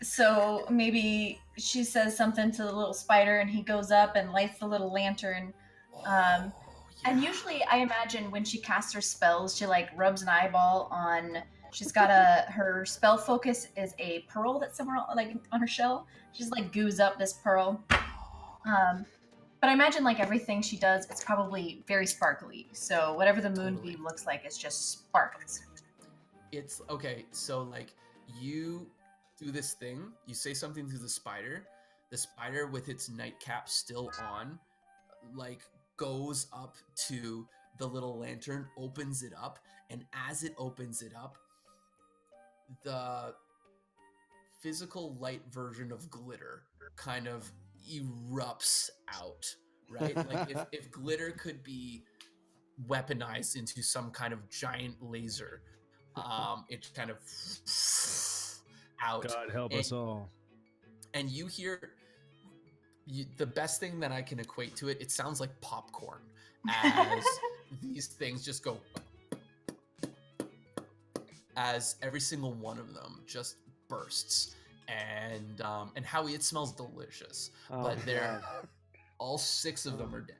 So maybe she says something to the little spider and he goes up and lights the little lantern. And usually I imagine when she casts her spells, she like rubs an eyeball on, she's got her spell focus is a pearl that's somewhere like on her shell. She's like goos up this pearl. But I imagine like everything she does, it's probably very sparkly. So whatever the moonbeam looks like, it's just sparkles. It's okay. So like you do this thing, you say something to the spider with its nightcap still on, like goes up to the little lantern, opens it up, and as it opens it up, the physical light version of glitter kind of erupts out, right? Like if glitter could be weaponized into some kind of giant laser, it kind of out. God help us all. And you hear the best thing that I can equate to it, it sounds like popcorn as these things just go, as every single one of them just bursts. And Howie, it smells delicious, but they're all 6 of them are dead.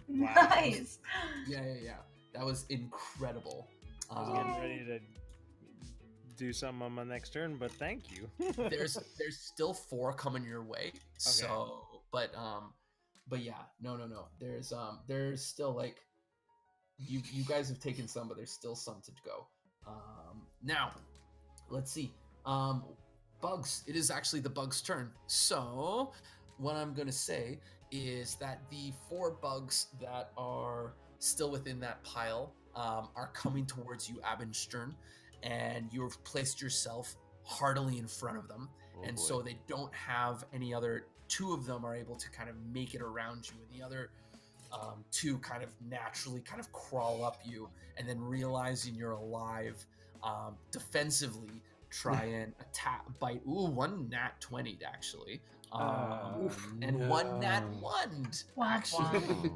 Nice. Yeah. That was incredible. I was getting ready to do something on my next turn, but thank you. there's still 4 coming your way. So, but yeah, no. There's still like you guys have taken some, but there's still some to go. Now, let's see. Bugs. It is actually the bugs' turn. So, what I'm gonna say is that the 4 bugs that are still within that pile are coming towards you, Abendstern, and you've placed yourself heartily in front of them. So they don't have any other. 2 of them are able to kind of make it around you, and the other 2 kind of naturally kind of crawl up you, and then realizing you're alive, defensively try and bite. Ooh, 1 nat 20 actually, and 1 nat 1 actually.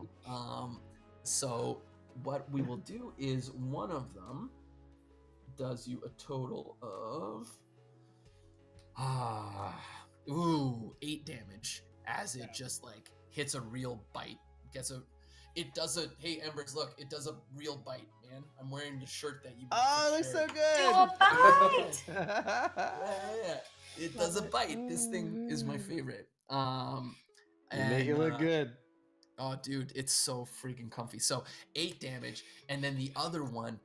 So what we will do is one of them does you a total of 8 damage as it just like hits a real bite. Hey Embers, look, it does a real bite, man. I'm wearing the shirt that you they're so Do good. a bite! Yeah. It does a bite. This thing is my favorite. They make it look good. Oh, dude, it's so freaking comfy. So 8 damage, and then the other one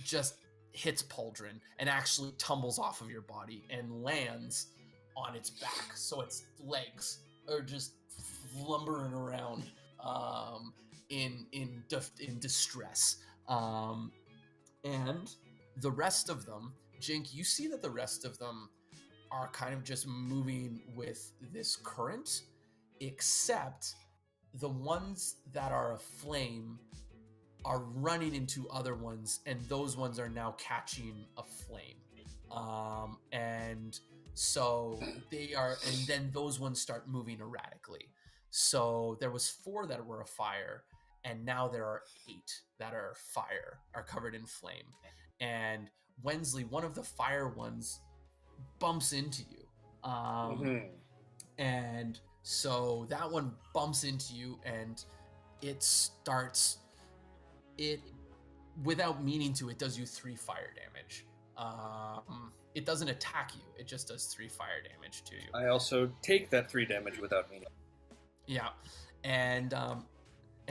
just hits Pauldron and actually tumbles off of your body and lands on its back. So its legs are just lumbering around in distress. And the rest of them, Jink, you see that the rest of them are kind of just moving with this current, except the ones that are aflame are running into other ones, and those ones are now catching a flame. And so they are, and then those ones start moving erratically. So there was 4 that were afire, and now there are 8 that are fire, are covered in flame. And Wensley, one of the fire ones, bumps into you. And so that one bumps into you, and it starts, it, without meaning to, it does you 3 fire damage. It doesn't attack you, it just does 3 fire damage to you. I also take that 3 damage without meaning. Yeah. And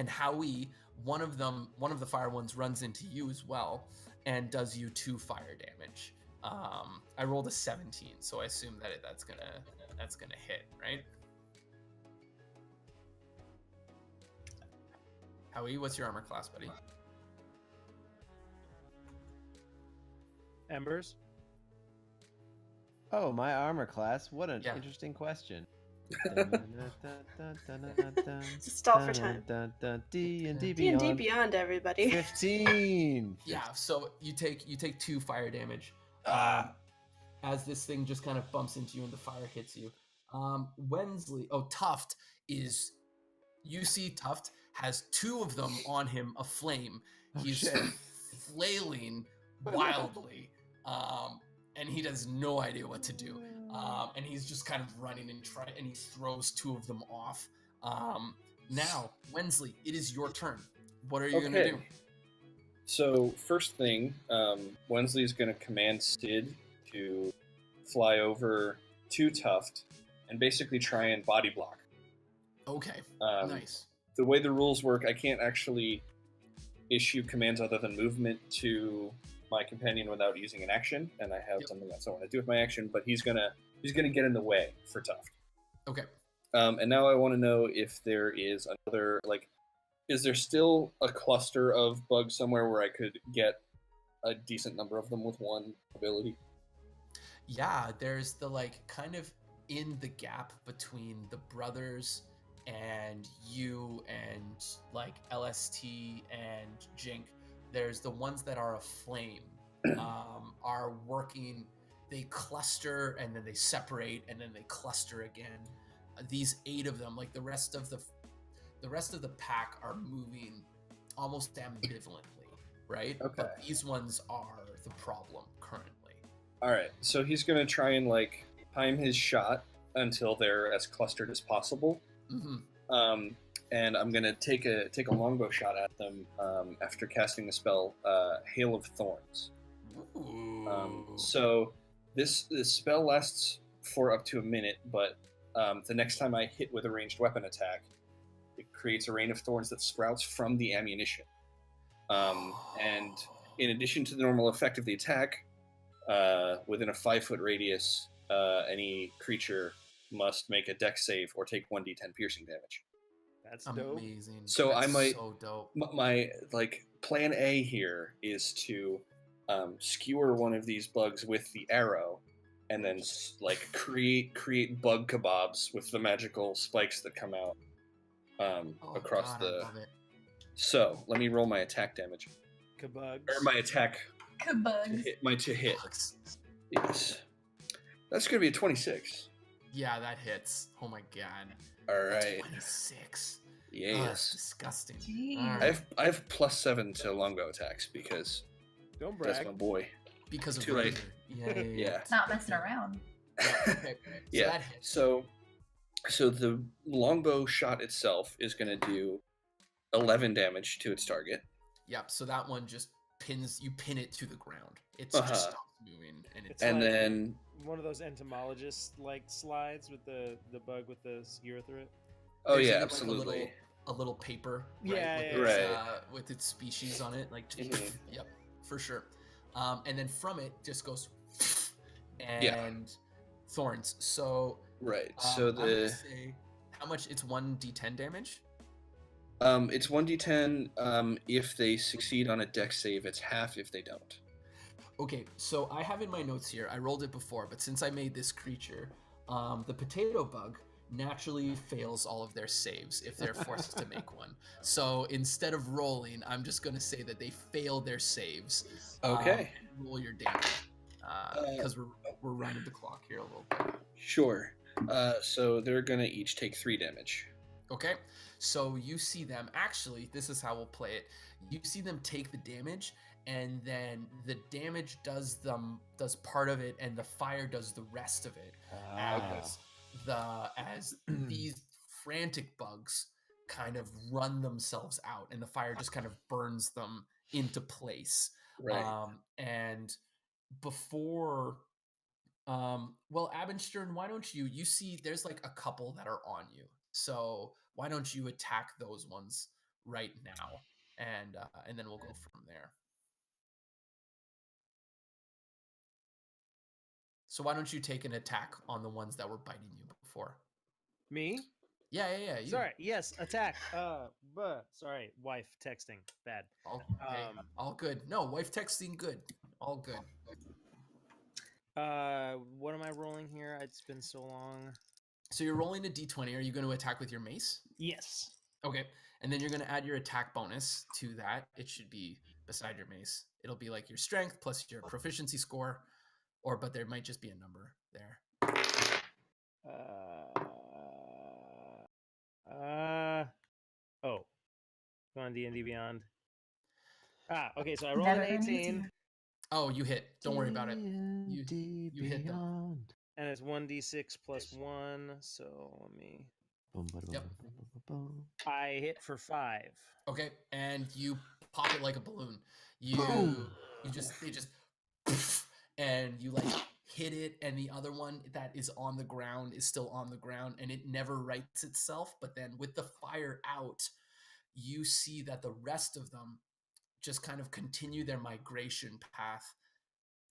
Howie, one of the fire ones runs into you as well and does you 2 fire damage. I rolled a 17, so I assume that that's gonna hit, right? Howie, what's your armor class, buddy? Embers. Oh, my armor class. What an Yeah. interesting question. Stall for time. D&D D&D Beyond. Beyond, everybody. 15. Yeah, so you take 2 fire damage as this thing just kind of bumps into you and the fire hits you. Tuft is, you see Tuft has 2 of them on him aflame. He's flailing wildly, and he has no idea what to do. And he's just kind of running and he throws 2 of them off. Now, Wensley, it is your turn. What are you going to do? So first thing, Wensley is going to command Sid to fly over to Tuft and basically try and body block. Okay, nice. The way the rules work, I can't actually issue commands other than movement to my companion without using an action, and I have something else I want to do with my action, but he's gonna get in the way for Tuft. Okay. And now I want to know if there is another, like, is there still a cluster of bugs somewhere where I could get a decent number of them with one ability? Yeah, there's the, like, kind of in the gap between the brothers and you and, like, LST and Jink. There's the ones that are aflame, are working. They cluster and then they separate and then they cluster again. These 8 of them, like the rest of the pack, are moving almost ambivalently, right? Okay. But these ones are the problem currently. All right, so he's gonna try and, like, time his shot until they're as clustered as possible. Mm-hmm. And I'm gonna take a longbow shot at them after casting the spell Hail of Thorns. Ooh. So this spell lasts for up to a minute, but the next time I hit with a ranged weapon attack, it creates a rain of thorns that sprouts from the ammunition. And in addition to the normal effect of the attack, within a 5-foot radius, any creature must make a dex save or take 1d10 piercing damage. That's dope. Amazing. So That's I might, so dope. my like plan A here is to skewer one of these bugs with the arrow, and then like create bug kebabs with the magical spikes that come out across God, the. I love it. So let me roll my attack damage Kabugs. or my attack Kabugs. to hit. Bugs. Yes, that's gonna be a 26. Yeah, that hits. Oh my god. All right. 26. Oh, that's Yes. disgusting. Jeez. All I right. have +7 to longbow attacks because Don't that's brag. my boy. Because of Too late. Razor. Yeah. Yeah. Not messing around. Okay. So Yeah. that hits. So the longbow shot itself is going to do 11 damage to its target. Yep. So that one just pin it to the ground. It's Uh-huh. just stops moving, and it's And like then one of those entomologist like slides with the bug with the skewer through it. oh there's yeah, even, like, absolutely. a little paper, right? Yeah, with, yeah, its, Right. with its species on it, like Mhm. yep, for sure. And then from it just goes and Yeah. thorns. So Right. So I'm gonna the say how much? It's 1d10 damage. it's 1d10 if they succeed on a dex save, it's half if they don't. Okay, so I have in my notes here, I rolled it before, but since I made this creature, the potato bug naturally fails all of their saves if they're forced to make one. So instead of rolling, I'm just going to say that they fail their saves. Okay. And roll your damage because we're running the clock here a little bit. Sure. So they're gonna each take 3 damage. Okay, so you see them. Actually, this is how we'll play it. You see them take the damage, and then the damage does part of it, and the fire does the rest of it. As these frantic bugs kind of run themselves out, and the fire just kind of burns them into place. Right. And before well, Abendstern, why don't you see there's like a couple that are on you. So why don't you attack those ones right now, and then we'll go from there. So why don't you take an attack on the ones that were biting you before? Me? Yeah. You. Sorry. Yes, attack. Sorry, wife texting. Bad. Okay. All good. No, wife texting good. All good. What am I rolling here? It's been so long. So you're rolling a d20. Are you going to attack with your mace? Yes. Okay. And then you're going to add your attack bonus to that. It should be beside your mace. It'll be like your strength plus your proficiency score, but there might just be a number there. Oh. Go on D&D Beyond. Okay, so I rolled Never an gonna get 18. to. Oh, you hit. Don't worry about it. You hit them. And it's 1d6 plus 1, so let me... Yep. I hit for 5. Okay, and you pop it like a balloon. They just and you like hit it, and the other one that is on the ground is still on the ground, and it never rights itself. But then with the fire out, you see that the rest of them just kind of continue their migration path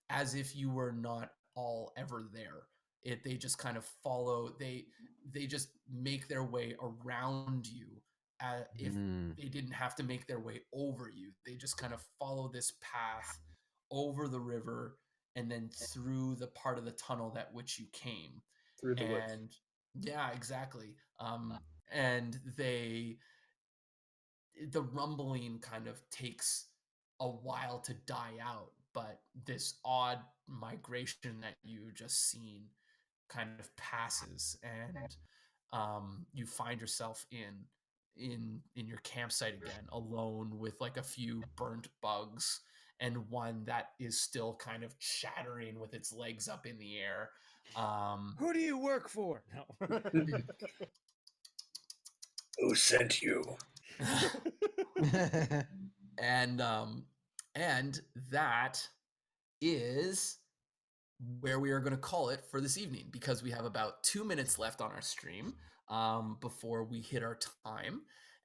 as if you were not all ever there. They just kind of follow. They just make their way around you. If they didn't have to make their way over you, they just kind of follow this path over the river and then through the part of the tunnel that which you came. Through the woods. And yeah, exactly. And the rumbling kind of takes a while to die out, but this odd migration that you just seen kind of passes, and you find yourself in your campsite again, alone with like a few burnt bugs and one that is still kind of chattering with its legs up in the air. Who do you work for? No. Who sent you? and that is where we are going to call it for this evening, because we have about 2 minutes left on our stream before we hit our time.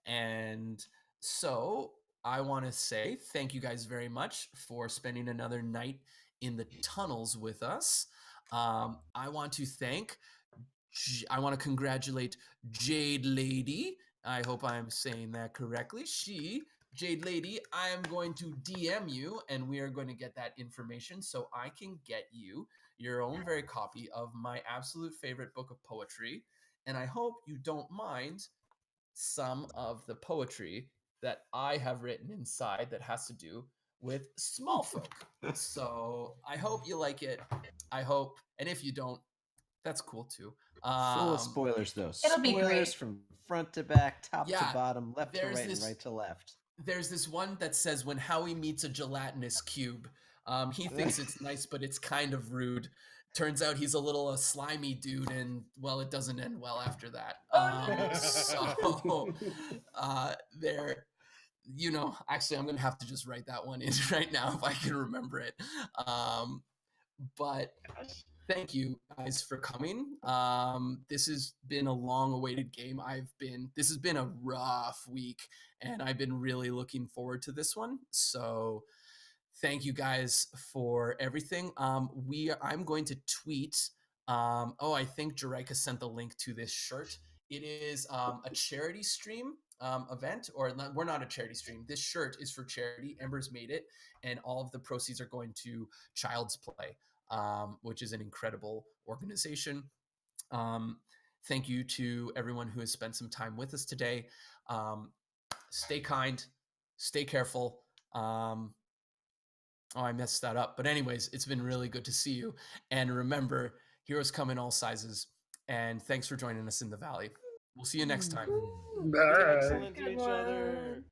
And so I want to say thank you guys very much for spending another night in the tunnels with us. I want to congratulate Jade Lady. I hope I'm saying that correctly. Jade Lady, I am going to DM you, and we are going to get that information so I can get you your own very copy of my absolute favorite book of poetry. And I hope you don't mind some of the poetry that I have written inside that has to do with Smallfolk. So I hope you like it. I hope, and if you don't, that's cool too. Full of spoilers, though. It'll be Spoilers great. from front to back, top to Yeah, bottom, left to there's right, this- and right to left. There's this one that says when Howie meets a gelatinous cube, he thinks it's nice, but it's kind of rude. Turns out he's a slimy dude, and well, it doesn't end well after that. So there, actually, I'm gonna have to just write that one in right now if I can remember it. But thank you guys for coming. This has been a long-awaited game. This has been a rough week, and I've been really looking forward to this one. So thank you guys for everything. I'm going to tweet. I think Jareka sent the link to this shirt. It is a charity stream event, or not, we're not a charity stream. This shirt is for charity. Ember's made it, and all of the proceeds are going to Child's Play, which is an incredible organization. Thank you to everyone who has spent some time with us today. Stay kind, stay careful. Oh, I messed that up. But anyways, it's been really good to see you. And remember, heroes come in all sizes. And thanks for joining us in the Valley. We'll see you next time. Be Bye. excellent to Good each other. one.